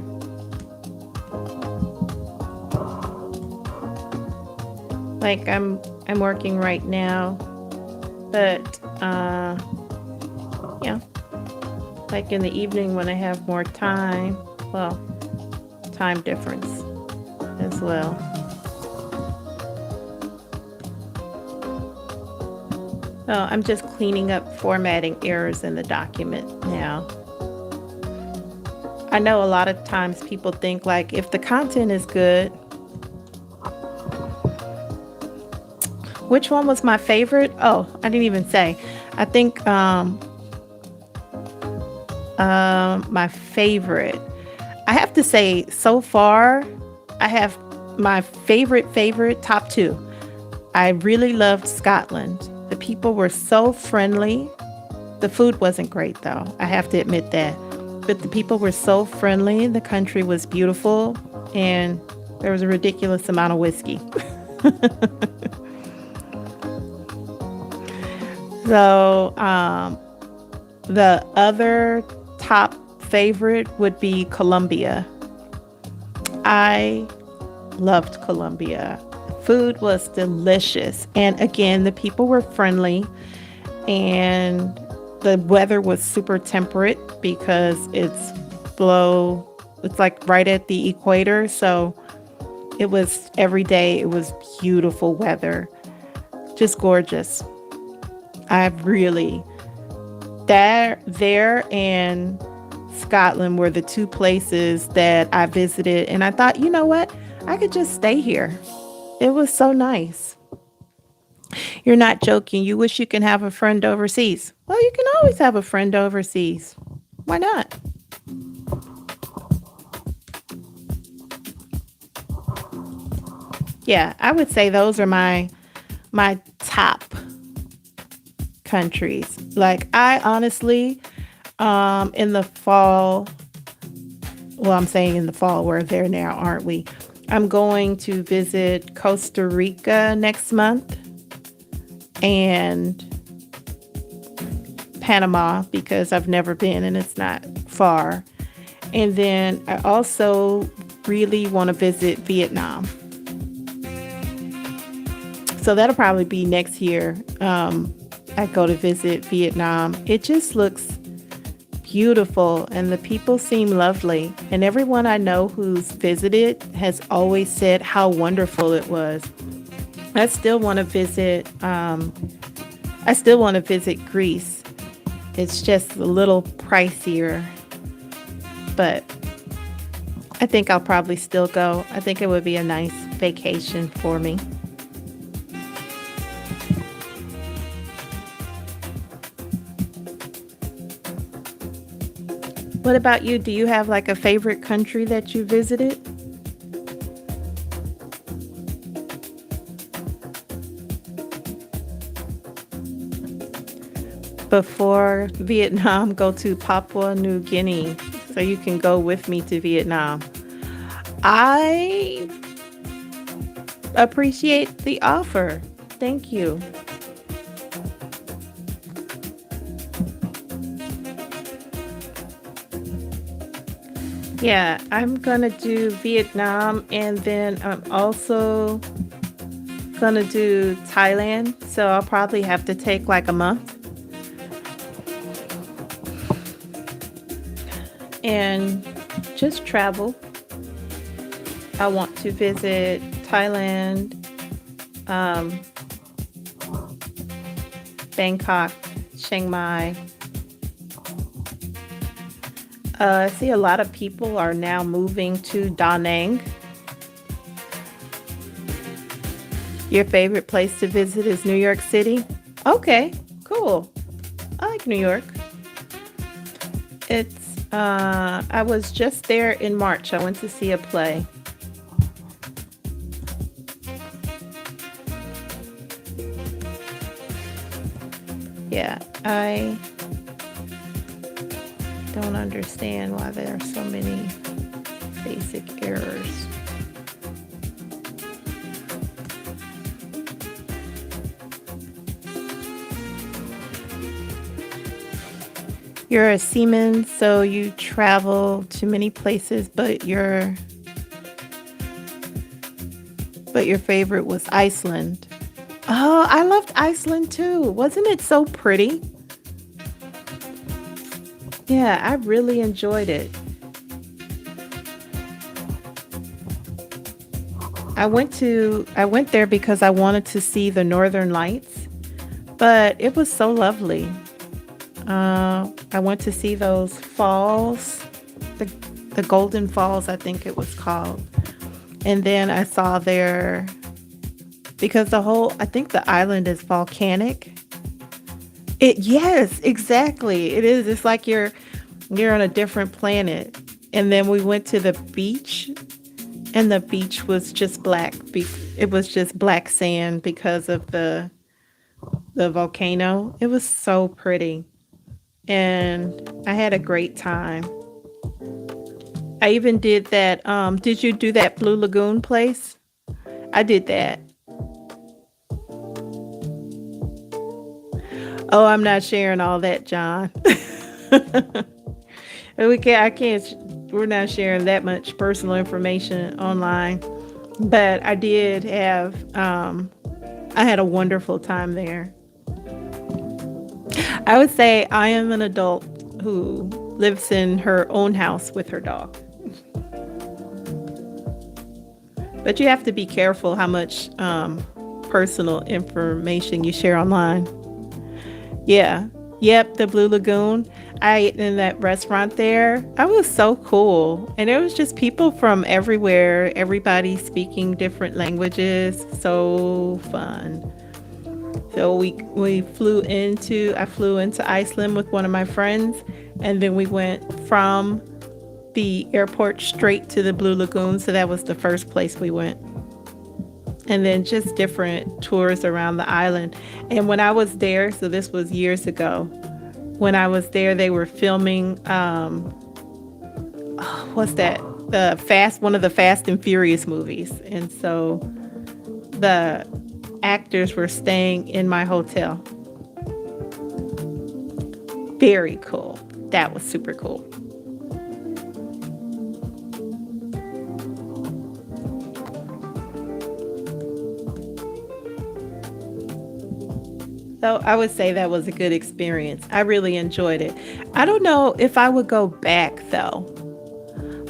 Like I'm working right now, but yeah, like in the evening when I have more time, well, time difference as well. So I'm just cleaning up formatting errors in the document now. I know a lot of times people think like if the content is good, which one was my favorite? Oh, I didn't even say. I think my favorite. I have to say so far, I have my favorite top two. I really loved Scotland. The people were so friendly. The food wasn't great though. I have to admit that. But the people were so friendly. The country was beautiful and there was a ridiculous amount of whiskey. So, the other top favorite would be Colombia. I loved Colombia. Food was delicious. And again, the people were friendly and the weather was super temperate because it's like right at the equator. So it was every day, it was beautiful weather, just gorgeous. I really, there and Scotland were the two places that I visited. And I thought, you know what? I could just stay here. It was so nice. You're not joking. You wish you can have a friend overseas. Well, you can always have a friend overseas. Why not? Yeah, I would say those are my top countries. Like I honestly, in the fall, well, I'm saying in the fall, we're there now, aren't we? I'm going to visit Costa Rica next month and Panama because I've never been and it's not far. And then I also really want to visit Vietnam. So that'll probably be next year. I go to visit Vietnam. It just looks beautiful and the people seem lovely. And everyone I know who's visited has always said how wonderful it was. I still want to visit. I still want to visit Greece. It's just a little pricier, but I think I'll probably still go. I think it would be a nice vacation for me. What about you? Do you have like a favorite country that you visited? Before Vietnam, go to Papua New Guinea so you can go with me to Vietnam. I appreciate the offer. Thank you. Yeah, I'm gonna do Vietnam and then I'm also gonna do Thailand. So I'll probably have to take like a month and just travel. I want to visit Thailand, um, Bangkok, Chiang Mai. I see a lot of people are now moving to Da Nang. Your favorite place to visit is New York City? Okay, cool. I like New York. I was just there in March. I went to see a play. Yeah, I don't understand why there are so many basic errors. You're a seaman, so you travel to many places, but your favorite was Iceland. Oh, I loved Iceland too. Wasn't it so pretty? Yeah, I really enjoyed it. I went there because I wanted to see the northern lights, but it was so lovely. I went to see those falls, the the Golden Falls, I think it was called. And then I saw there because I think the island is volcanic. It Yes, exactly. It is. It's like you're on a different planet. And then we went to the beach, and the beach was just black. It was just black sand because of the volcano. It was so pretty, and I had a great time. I even did that. Did you do that Blue Lagoon place? I did that. Oh, I'm not sharing all that, John. We can't. I can't. We're not sharing that much personal information online. But I did have. I had a wonderful time there. I would say I am an adult who lives in her own house with her dog. But you have to be careful how much personal information you share online. Yeah. Yep, the Blue Lagoon. I ate in that restaurant there. I was so cool. And it was just people from everywhere, everybody speaking different languages. So fun. So we I flew into Iceland with one of my friends, and then we went from the airport straight to the Blue Lagoon. So that was the first place we went. And then just different tours around the island. And when I was there, so this was years ago, when I was there, they were filming, what's that? One of the Fast and Furious movies. And so the actors were staying in my hotel. Very cool. That was super cool. So I would say that was a good experience. I really enjoyed it. I don't know if I would go back though.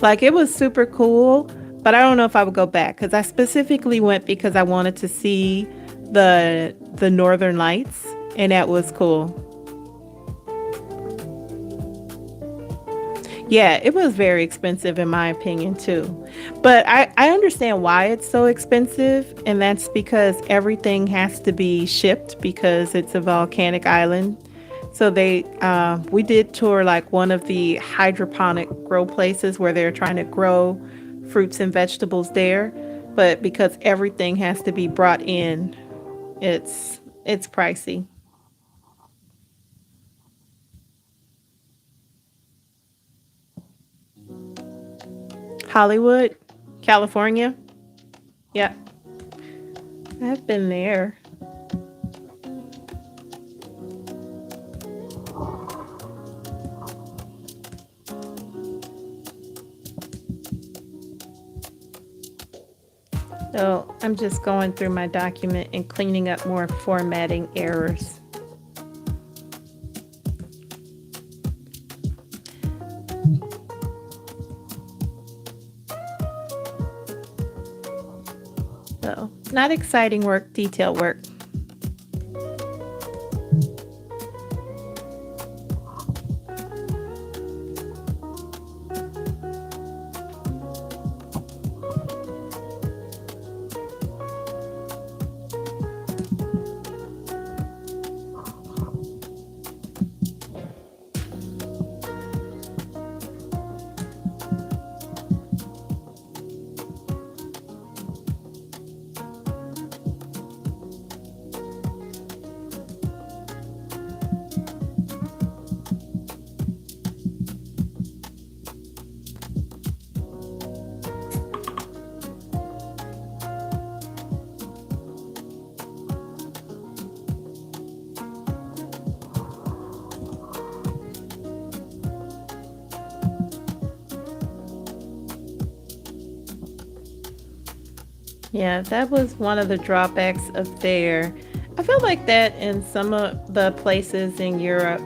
Like it was super cool, but I don't know if I would go back because I specifically went because I wanted to see the Northern Lights, and that was cool. Yeah, it was very expensive in my opinion too. But I understand why it's so expensive, and that's because everything has to be shipped because it's a volcanic island. So we did tour like one of the hydroponic grow places where they're trying to grow fruits and vegetables there. But because everything has to be brought in, it's pricey. Hollywood, California. Yeah, I've been there. So I'm just going through my document and cleaning up more formatting errors. So not exciting work, detail work. Yeah, that was one of the drawbacks of there. I feel like that in some of the places in Europe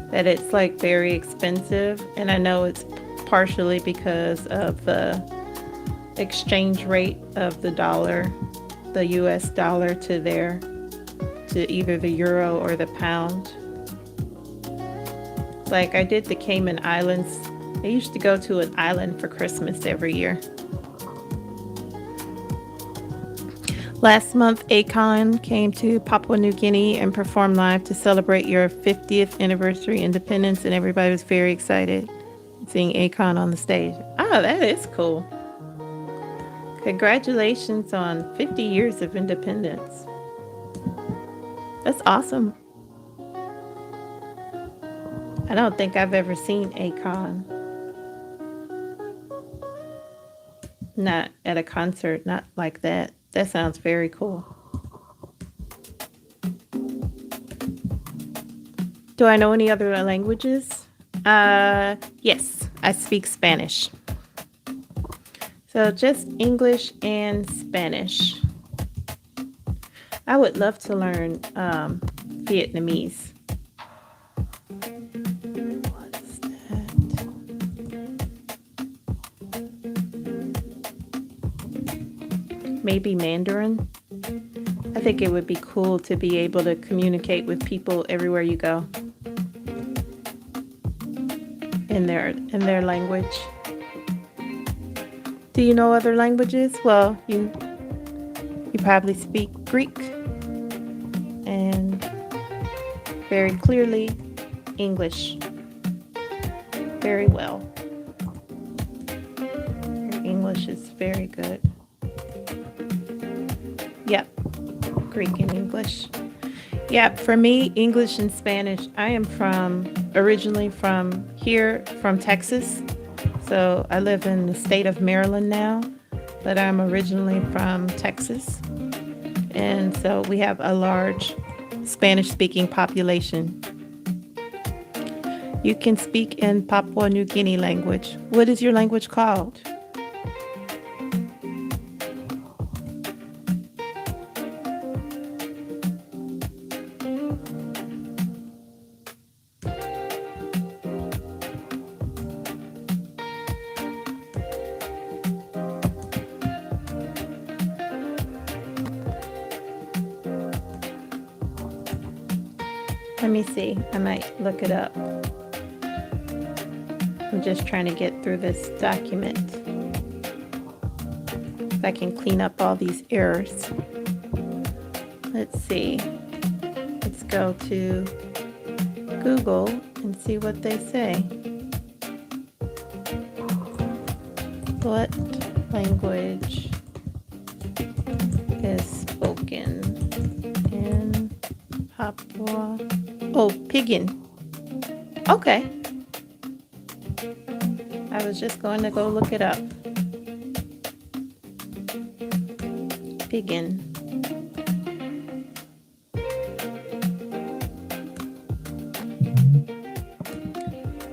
that it's like very expensive, and I know it's partially because of the exchange rate of the dollar, the US dollar to there, to either the euro or the pound. Like I did the Cayman Islands. I used to go to an island for Christmas every year. Last month, Akon came to Papua New Guinea and performed live to celebrate your 50th anniversary independence, and everybody was very excited seeing Akon on the stage. Oh, that is cool. Congratulations on 50 years of independence. That's awesome. I don't think I've ever seen Akon. Not at a concert, not like that. That sounds very cool. Do I know any other languages? Yes, I speak Spanish. So just English and Spanish. I would love to learn Vietnamese. What is that? Maybe Mandarin. I think it would be cool to be able to communicate with people everywhere you go in their language. Do you know other languages? Well, you probably speak Greek and very clearly English very well. Your English is very good. Yep, Greek and English. Yeah, for me, English and Spanish. I am originally from here, from Texas. So I live in the state of Maryland now, but I'm originally from Texas. And so we have a large Spanish-speaking population. You can speak in Papua New Guinea language. What is your language called? Let me see. I might look it up. I'm just trying to get through this document. If I can clean up all these errors. Let's see. Let's go to Google and see what they say. What language is spoken in Papua? Oh, Pidgin. Okay. I was just going to go look it up. Pidgin.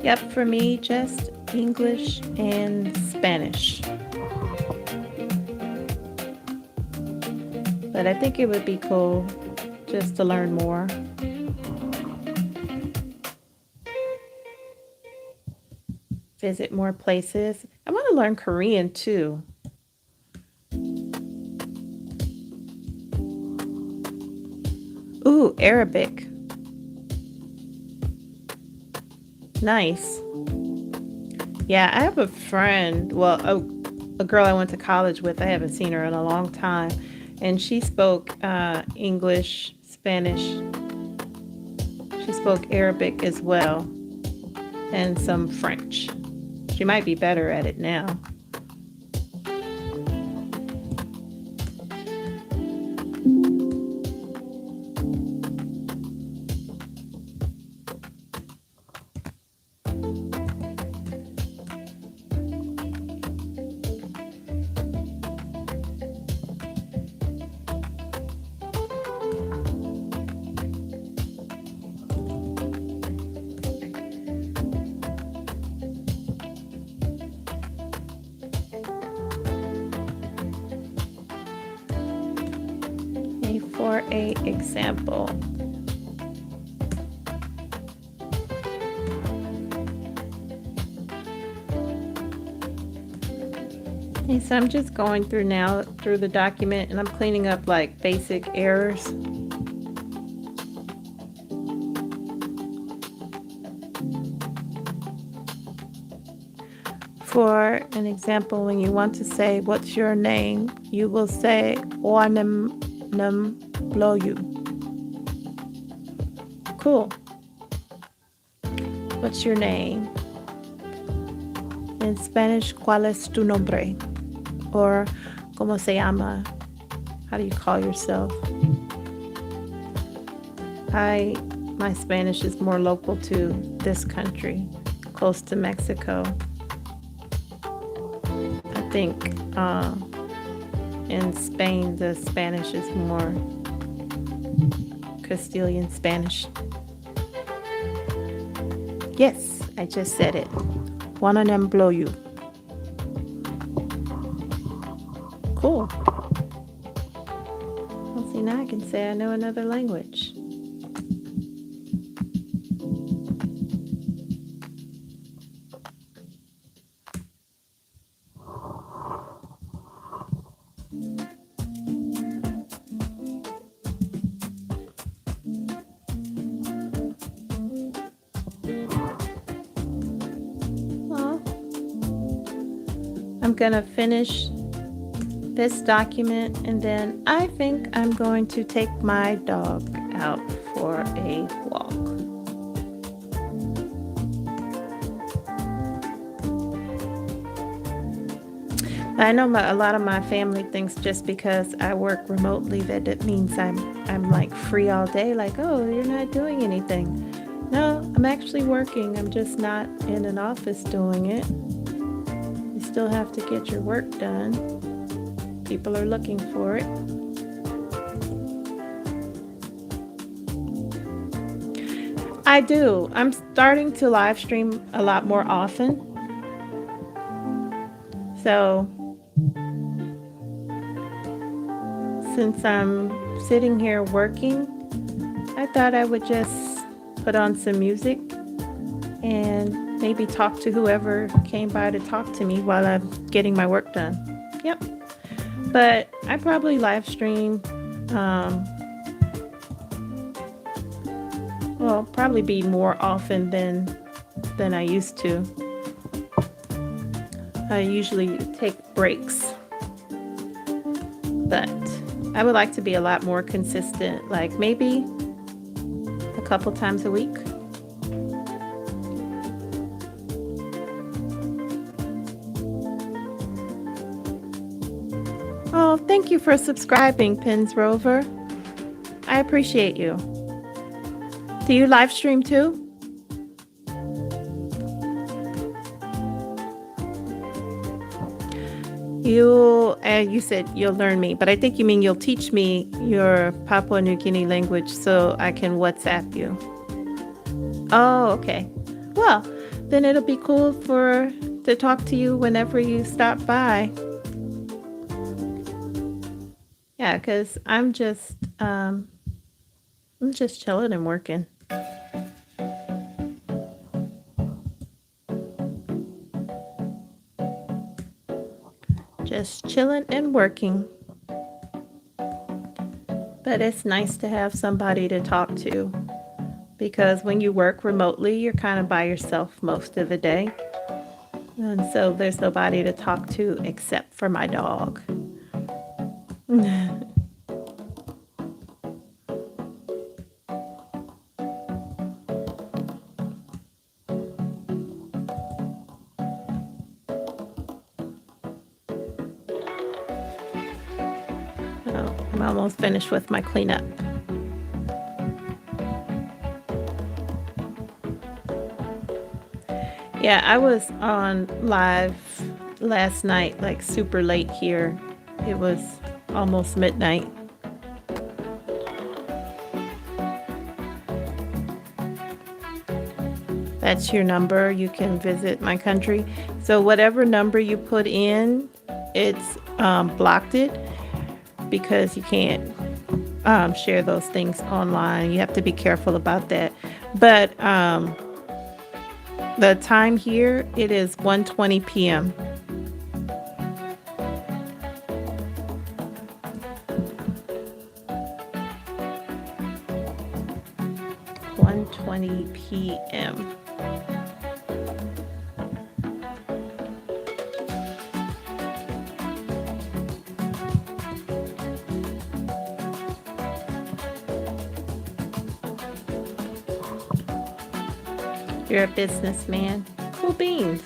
Yep, for me, just English and Spanish. But I think it would be cool just to learn more. Visit more places. I want to learn Korean too. Ooh, Arabic. Nice. Yeah, I have a friend, well, a girl I went to college with. I haven't seen her in a long time. And she spoke English, Spanish. She spoke Arabic as well, and some French. She might be better at it now. for a example. Okay, so I'm just going through now through the document and I'm cleaning up like basic errors. For an example, when you want to say, what's your name? You will say, Oanem Num Bloyu. Cool. What's your name? In Spanish, ¿cuál es tu nombre? Or, ¿cómo se llama? How do you call yourself? My Spanish is more local to this country, close to Mexico. I think in Spain, the Spanish is more Castilian Spanish. Yes, I just said it. One of them blow you. Cool. Well, see, now I can say I know another language. I'm gonna finish this document and then I think I'm going to take my dog out for a walk. I know a lot of my family thinks just because I work remotely that it means I'm like free all day, like, oh, you're not doing anything. No, I'm actually working. I'm just not in an office doing it. Still have to get your work done. People are looking for it. I do. I'm starting to live stream a lot more often. So since I'm sitting here working, I thought I would just put on some music and maybe talk to whoever came by to talk to me while I'm getting my work done. Yep. But I probably live stream, probably be more often than I used to. I usually take breaks, but I would like to be a lot more consistent, like maybe a couple times a week. Oh, thank you for subscribing, Pins Rover. I appreciate you. Do you live stream too? You said you'll learn me, but I think you mean you'll teach me your Papua New Guinea language so I can WhatsApp you. Oh, okay. Well, then it'll be cool to talk to you whenever you stop by. Yeah, because I'm just chilling and working. Just chilling and working. But it's nice to have somebody to talk to, because when you work remotely, you're kind of by yourself most of the day. And so there's nobody to talk to except for my dog. I'm almost finished with my cleanup. Yeah, I was on live last night, like super late here. It was almost midnight. That's your number. You can visit my country. So whatever number you put in, it's blocked it, because you can't share those things online. You have to be careful about that. But the time here, it is 1:20 p.m. 1:20 p.m. You're a businessman. Cool beans.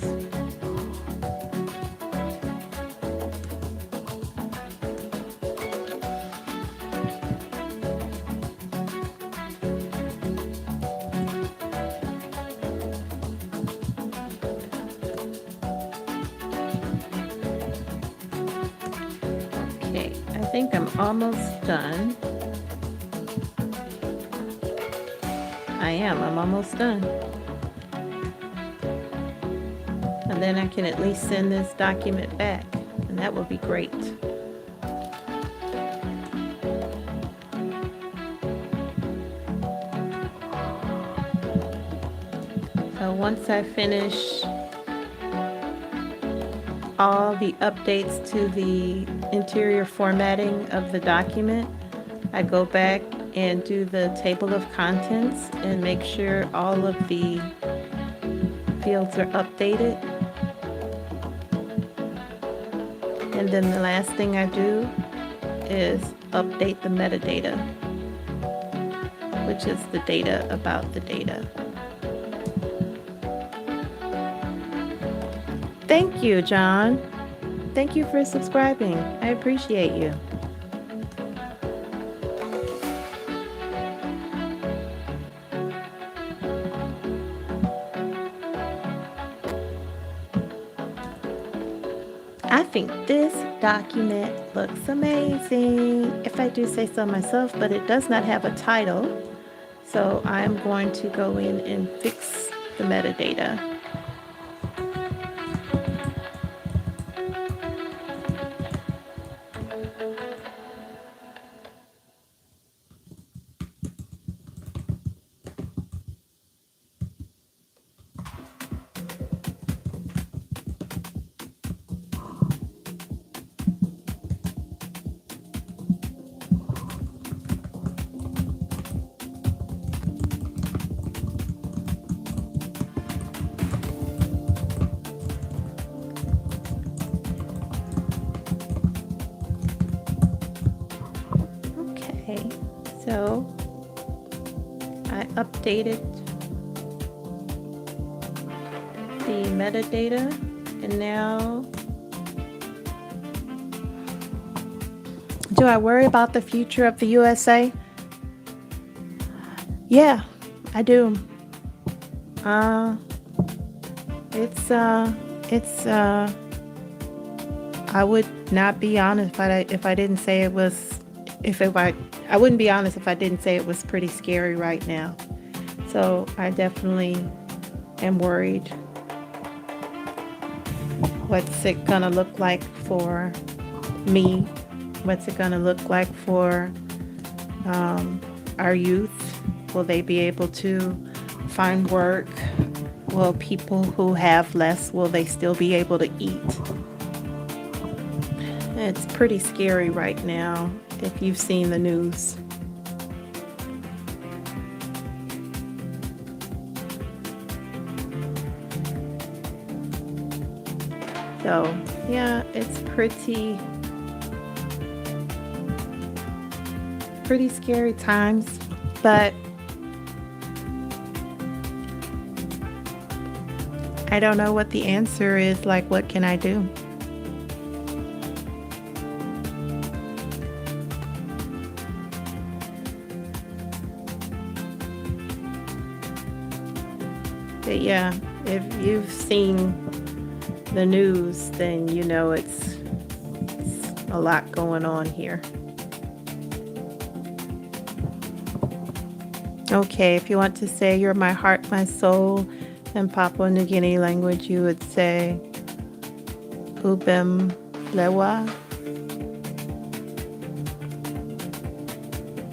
Okay, I think I'm almost done. I'm almost done. And then I can at least send this document back, and that would be great. So once I finish all the updates to the interior formatting of the document, I go back and do the table of contents and make sure all of the fields are updated. And then the last thing I do is update the metadata, which is the data about the data. Thank you, John. Thank you for subscribing. I appreciate you. I think this document looks amazing, if I do say so myself, but it does not have a title. So I'm going to go in and fix the metadata. Okay, so I updated the metadata, and now do I worry about the future of the USA? Yeah, I do. I would not be honest if I didn't say it was, I wouldn't be honest if I didn't say it was pretty scary right now. So I definitely am worried. What's it gonna look like for me? What's it gonna look like for our youth? Will they be able to find work? Will people who have less, will they still be able to eat? It's pretty scary right now if you've seen the news. So yeah, it's pretty scary times, but I don't know what the answer is. Like, what can I do? But yeah, if you've seen the news, then you know it's a lot going on here. Okay, if you want to say you're my heart, my soul, in Papua New Guinea language, you would say Ubem Lewa.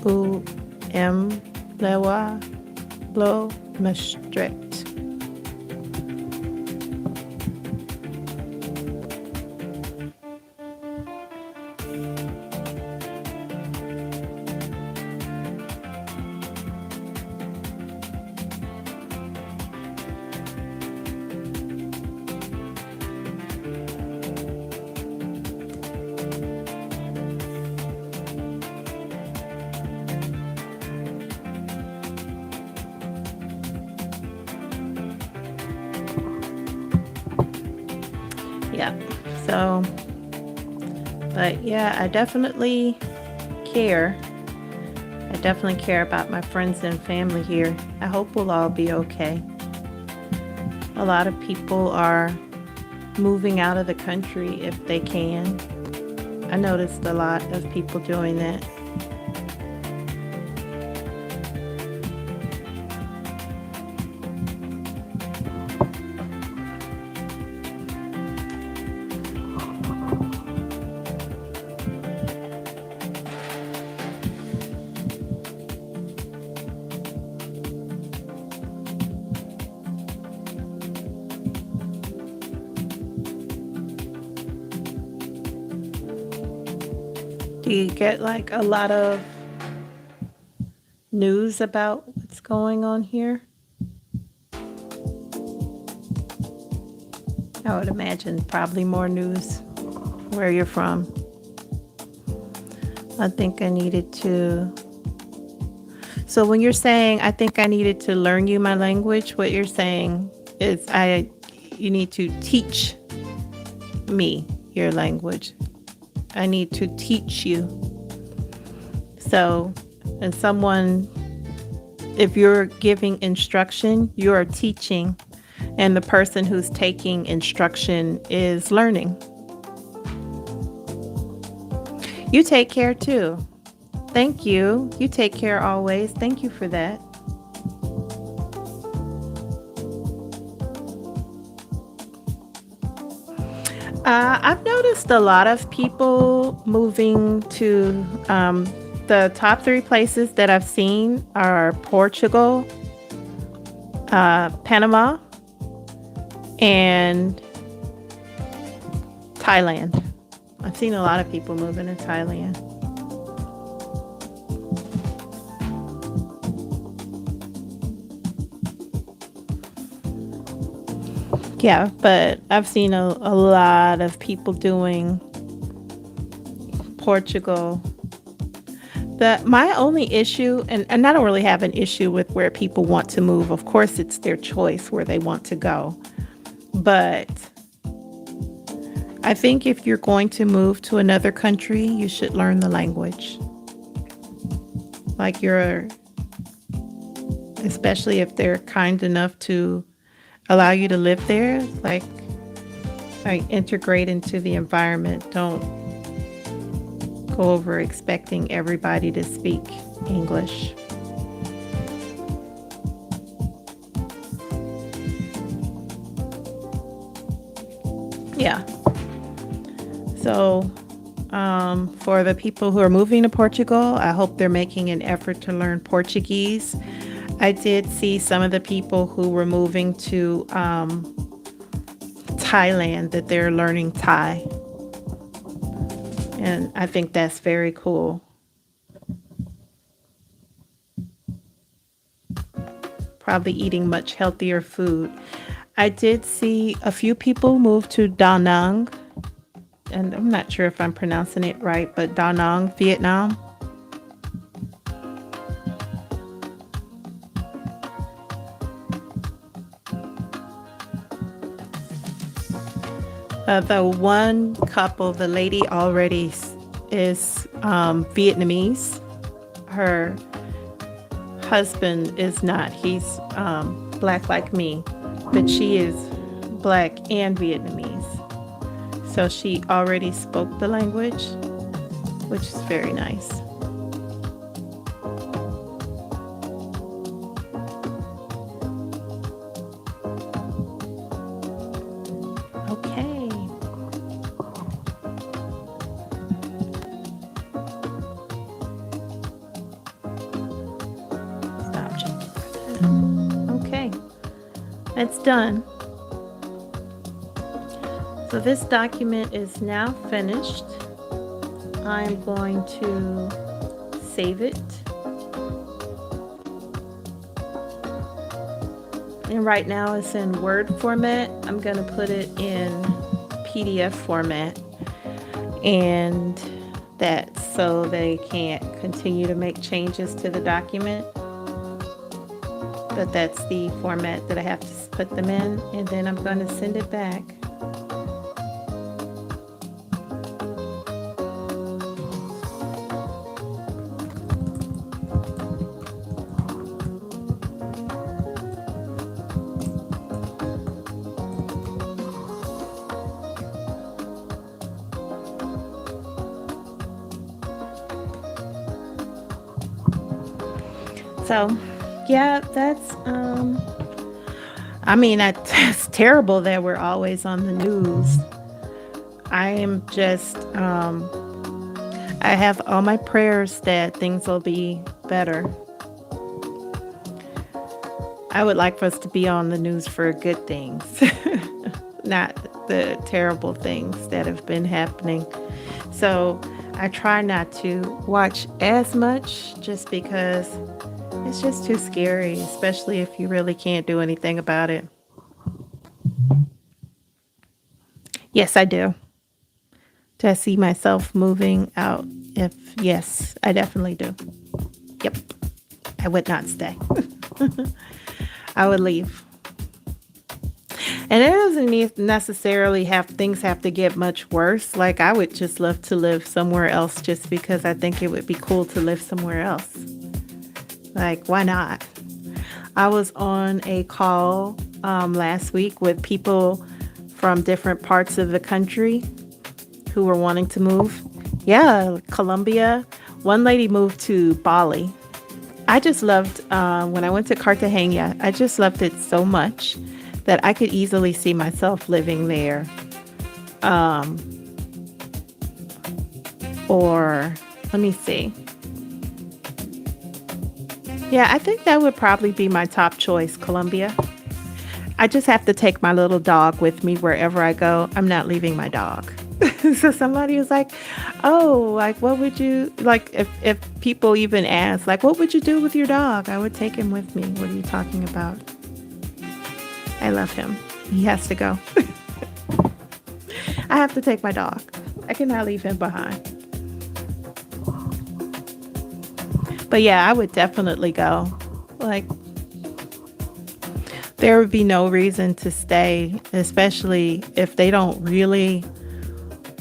U M Lewa Lo Maastricht. Yeah. So, but yeah, I definitely care. I definitely care about my friends and family here. I hope we'll all be okay. A lot of people are moving out of the country if they can. I noticed a lot of people doing that. Do you get like a lot of news about what's going on here? I would imagine probably more news where you're from. I think I needed to. So when you're saying I think I needed to learn you my language, what you're saying is you need to teach me your language. I need to teach you. So, and someone, if you're giving instruction, you are teaching, and the person who's taking instruction is learning. You take care too. Thank you. You take care always. Thank you for that. I've noticed a lot of people moving to the top three places that I've seen are Portugal, Panama, and Thailand. I've seen a lot of people moving to Thailand. Yeah, but I've seen a lot of people doing Portugal. My only issue, and I don't really have an issue with where people want to move. Of course, it's their choice where they want to go. But I think if you're going to move to another country, you should learn the language. Like especially if they're kind enough to allow you to live there, like integrate into the environment. Don't go over expecting everybody to speak English. Yeah. So for the people who are moving to Portugal, I hope they're making an effort to learn Portuguese. I did see some of the people who were moving to Thailand that they're learning Thai. And I think that's very cool. Probably eating much healthier food. I did see a few people move to Da Nang, and I'm not sure if I'm pronouncing it right, but Da Nang, Vietnam. The one couple, the lady already is Vietnamese. Her husband is not. He's black like me, but she is black and Vietnamese. So she already spoke the language, which is very nice. Okay. it's done. So this document is now finished. I'm going to save it. And right now it's in Word format. I'm going to put it in PDF format. And that's so they can't continue to make changes to the document. But that's the format that I have to put them in. And then I'm going to send it back. So, yeah, that's terrible that we're always on the news. I am just, I have all my prayers that things will be better. I would like for us to be on the news for good things, not the terrible things that have been happening. So I try not to watch as much just because it's just too scary, especially if you really can't do anything about it. Yes, I do. Do I see myself moving out? Yes, I definitely do. Yep. I would not stay. I would leave. And it doesn't necessarily have to get much worse. Like, I would just love to live somewhere else just because I think it would be cool to live somewhere else. Like, why not? I was on a call last week with people from different parts of the country who were wanting to move. Yeah, Colombia. One lady moved to Bali. I just loved, when I went to Cartagena, I just loved it so much that I could easily see myself living there. Or, let me see. Yeah, I think that would probably be my top choice, Colombia. I just have to take my little dog with me wherever I go. I'm not leaving my dog. So somebody was like, oh, like, what would you, like, if people even ask, like, what would you do with your dog? I would take him with me. What are you talking about? I love him. He has to go. I have to take my dog. I cannot leave him behind. But yeah, I would definitely go. Like, there would be no reason to stay, especially if they don't really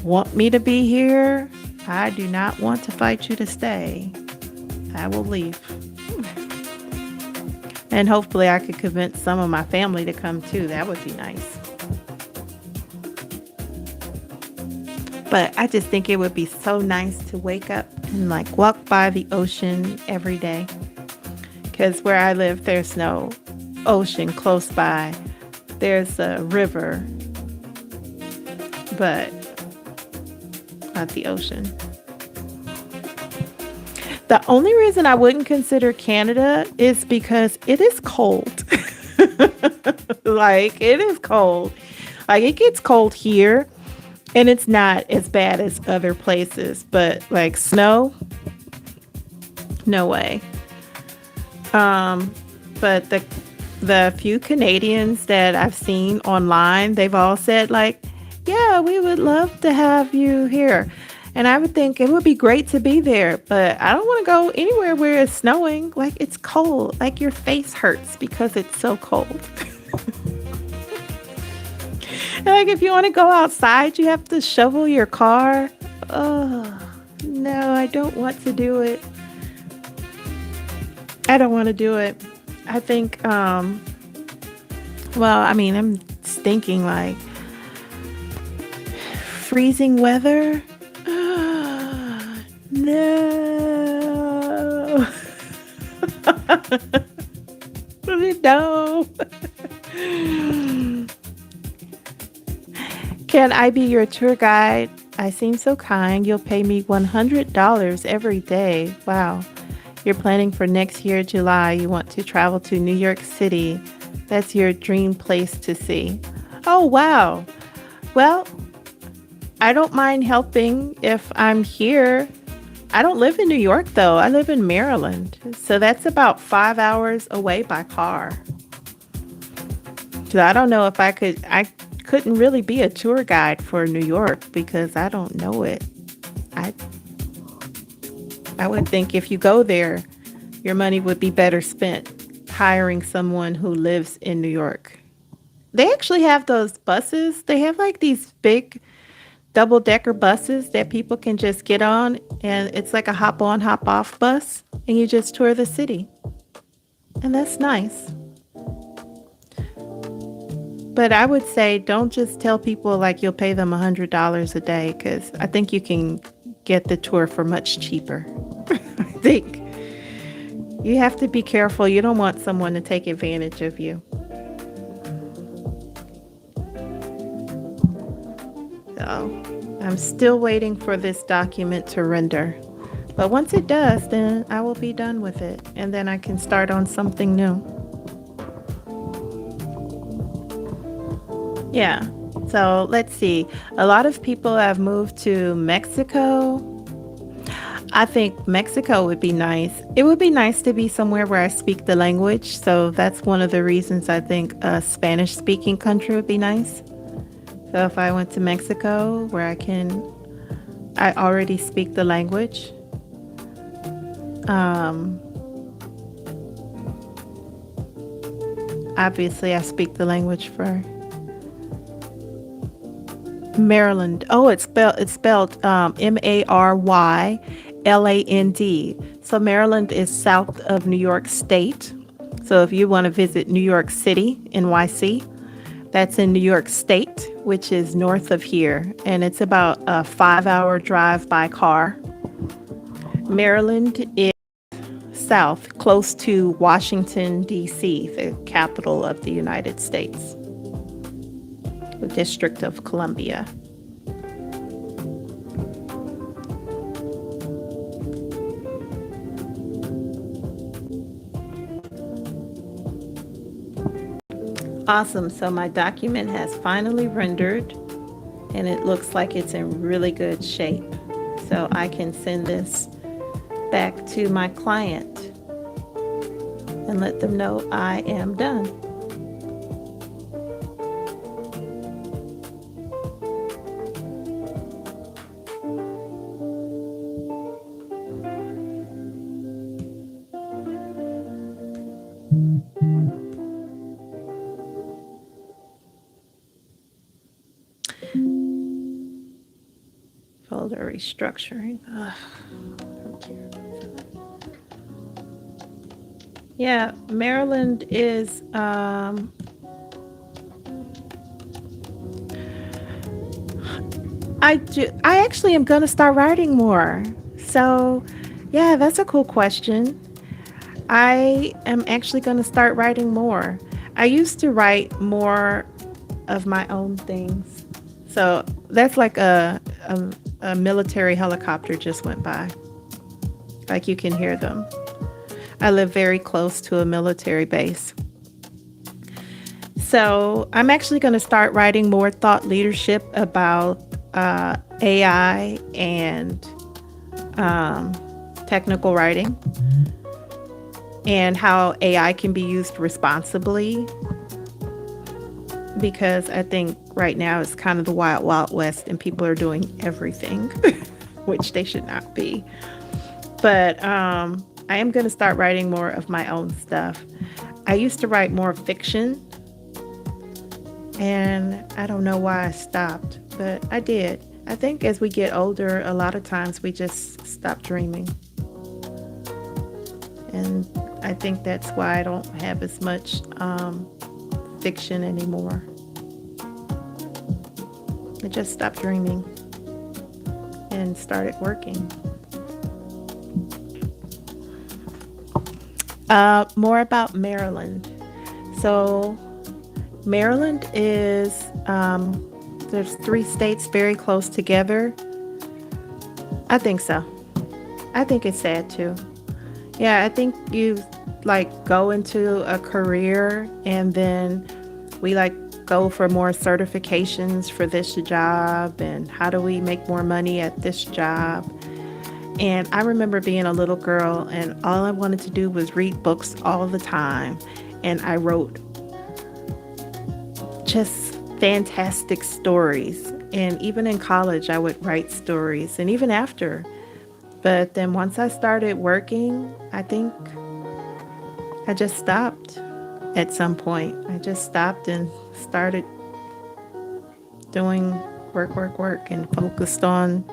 want me to be here. I do not want to fight you to stay. I will leave. And hopefully I could convince some of my family to come too. That would be nice. But I just think it would be so nice to wake up and like walk by the ocean every day. Because where I live, there's no ocean close by. There's a river, but not the ocean. The only reason I wouldn't consider Canada is because it is cold. Like, it is cold. Like, it gets cold here, and it's not as bad as other places, but like snow, no way. But the few Canadians that I've seen online, they've all said like, yeah, we would love to have you here. And I would think it would be great to be there, but I don't want to go anywhere where it's snowing. Like, it's cold. Like, your face hurts because it's so cold. And like, if you want to go outside, you have to shovel your car. Oh, no, I don't want to do it. I don't want to do it. I think, I'm thinking like freezing weather. No. No. Can I be your tour guide? I seem so kind. You'll pay me $100 every day. Wow. You're planning for next year, July. You want to travel to New York City. That's your dream place to see. Oh, wow. Well, I don't mind helping if I'm here. I don't live in New York, though. I live in Maryland. So that's about 5 hours away by car. So I don't know if I couldn't really be a tour guide for New York because I don't know it. I, I would think if you go there, your money would be better spent hiring someone who lives in New York. They actually have those buses. They have like these big double decker buses that people can just get on, and it's like a hop on, hop off bus, and you just tour the city. And that's nice. But I would say don't just tell people like you'll pay them $100 a day because I think you can get the tour for much cheaper. I think you have to be careful. You don't want someone to take advantage of you. So I'm still waiting for this document to render. But once it does, then I will be done with it. And then I can start on something new. Yeah. So let's see. A lot of people have moved to Mexico. I think Mexico would be nice. It would be nice to be somewhere where I speak the language. So that's one of the reasons I think a Spanish speaking country would be nice. So if I went to Mexico where I already speak the language. Obviously I speak the language for Maryland. Oh, it's spelled Maryland. So Maryland is south of New York State. So if you want to visit New York City, NYC, that's in New York State, which is north of here, and it's about a 5-hour drive by car. Maryland is south, close to Washington, D.C., the capital of the United States, the District of Columbia. Awesome. So my document has finally rendered and it looks like it's in really good shape. So I can send this back to my client and let them know I am done. Folder restructuring. Yeah, Maryland is I actually am going to start writing more. So, yeah, that's a cool question. I am actually going to start writing more. I used to write more of my own things. So, that's like a military helicopter just went by. Like you can hear them. I live very close to a military base. So I'm actually going to start writing more thought leadership about AI and technical writing and how AI can be used responsibly. Because I think right now it's kind of the wild, wild west and people are doing everything, which they should not be. But I am going to start writing more of my own stuff. I used to write more fiction, and I don't know why I stopped, but I did. I think as we get older, a lot of times we just stop dreaming. And I think that's why I don't have as much fiction anymore. I just stopped dreaming and started working. More about Maryland. So Maryland is, there's 3 states very close together. I think so. I think it's sad too. Yeah, I think you like go into a career, and then we like go for more certifications for this job, and how do we make more money at this job. And I remember being a little girl, and all I wanted to do was read books all the time. And I wrote just fantastic stories. And even in college, I would write stories, and even after. But then once I started working, I think I just stopped at some point. I just stopped and started doing work, and focused on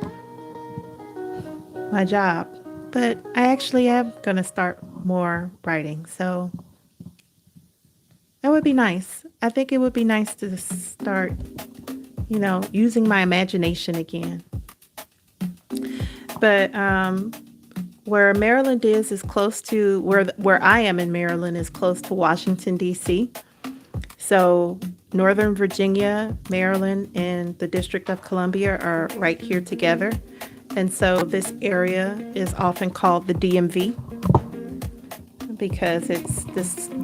my job. But I actually am going to start more writing. So that would be nice. I think it would be nice to start, using my imagination again. But where Maryland is close to where I am in Maryland is close to Washington, D.C. So Northern Virginia, Maryland, and the District of Columbia are right here together. And so this area is often called the DMV because it's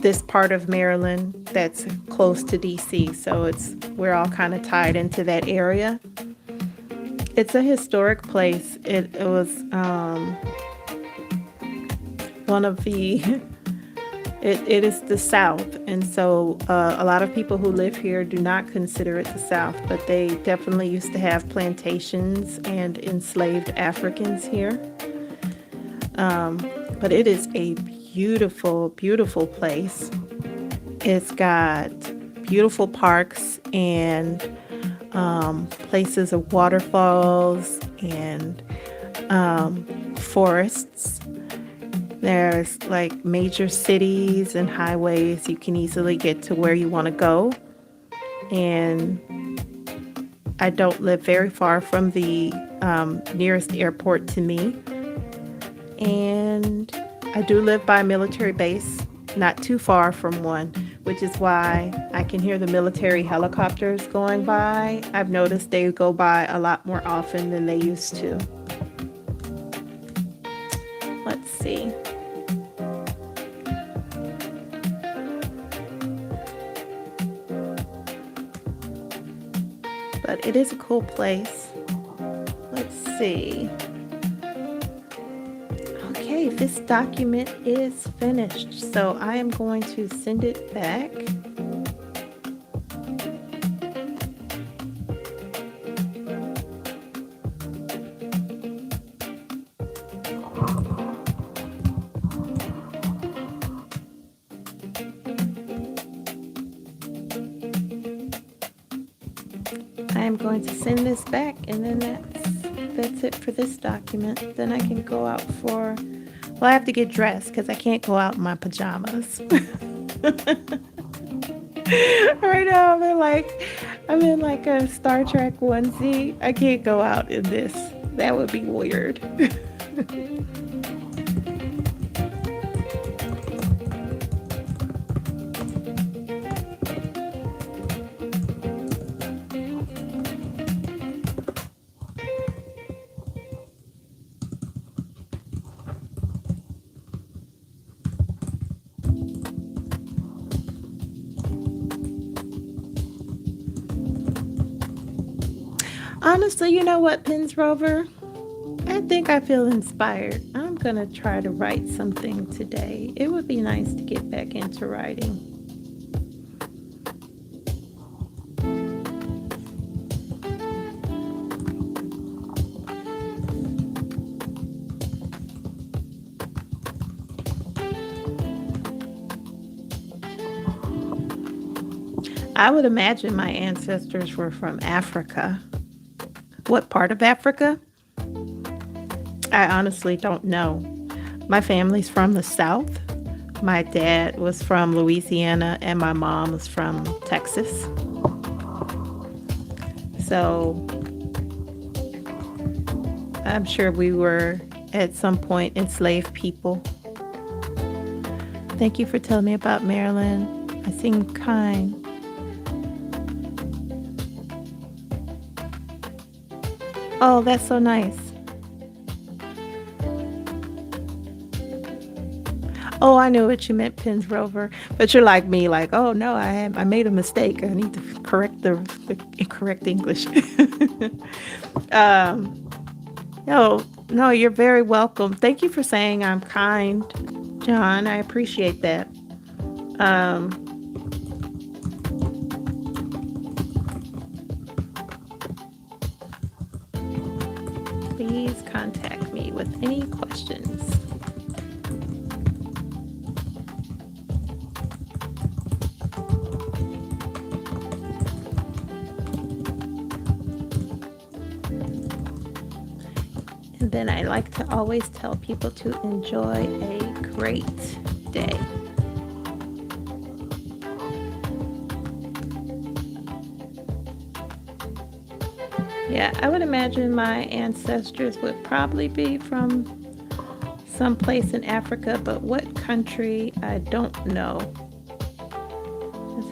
this part of Maryland that's close to DC. So we're all kind of tied into that area. It's a historic place. It was one of the it is the South, and so a lot of people who live here do not consider it the South, but they definitely used to have plantations and enslaved Africans here. But it is a beautiful, beautiful place. It's got beautiful parks and places of waterfalls and forests. There's like major cities and highways. You can easily get to where you want to go. And I don't live very far from the nearest airport to me. And I do live by a military base, not too far from one, which is why I can hear the military helicopters going by. I've noticed they go by a lot more often than they used to. Let's see. But it is a cool place. Let's see. Okay, this document is finished, so I am going to send it back. I am going to send this back, and then that's it for this document. Then I can go out for, well, I have to get dressed because I can't go out in my pajamas. Right now I'm in like a Star Trek onesie. I can't go out in this. That would be weird. Honestly, you know what, Pins Rover? I think I feel inspired. I'm going to try to write something today. It would be nice to get back into writing. I would imagine my ancestors were from Africa. What part of Africa? I honestly don't know. My family's from the South. My dad was from Louisiana and my mom was from Texas. So I'm sure we were at some point enslaved people. Thank you for telling me about Maryland. I seem kind. Oh, that's so nice. Oh, I knew what you meant, Pins Rover. But you're like me, like, oh no, I made a mistake. I need to correct the incorrect English. um, no, no, you're very welcome. Thank you for saying I'm kind, John. I appreciate that. Um, please contact me with any questions. And then I like to always tell people to enjoy a great day. Yeah, I would imagine my ancestors would probably be from someplace in Africa, but what country, I don't know.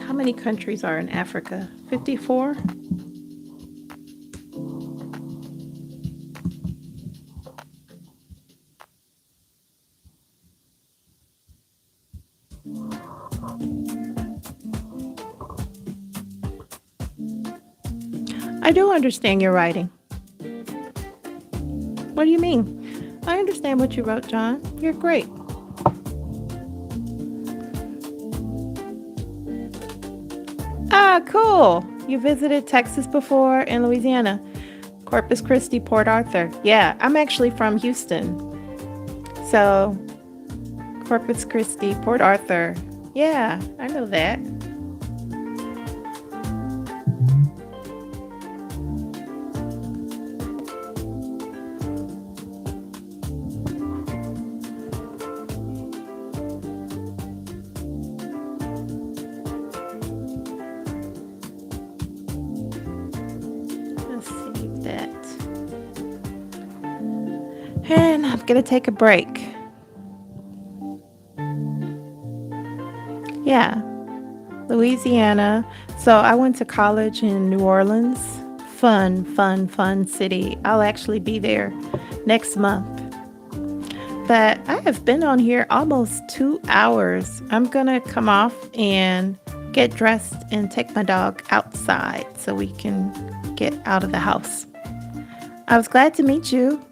How many countries are in Africa? 54? I do understand your writing. What do you mean? I understand what you wrote, John. You're great. Ah, cool. You visited Texas before and Louisiana. Corpus Christi, Port Arthur. Yeah, I'm actually from Houston. So, Corpus Christi, Port Arthur. Yeah, I know that. Let's see that. And I'm going to take a break. Yeah, Louisiana. So I went to college in New Orleans. Fun, fun, fun city. I'll actually be there next month. But I have been on here almost 2 hours. I'm going to come off and get dressed and take my dog outside so we can get out of the house. I was glad to meet you.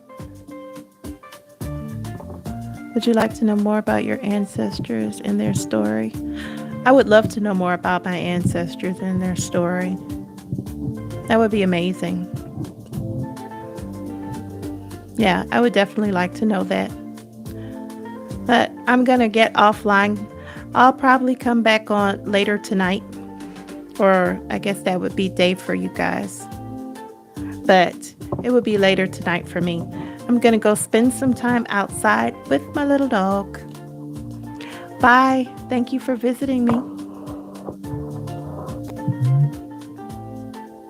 Would you like to know more about your ancestors and their story? I would love to know more about my ancestors and their story. That would be amazing. Yeah, I would definitely like to know that. But I'm going to get offline. I'll probably come back on later tonight. Or I guess that would be day for you guys. But it would be later tonight for me. I'm going to go spend some time outside with my little dog. Bye. Thank you for visiting me.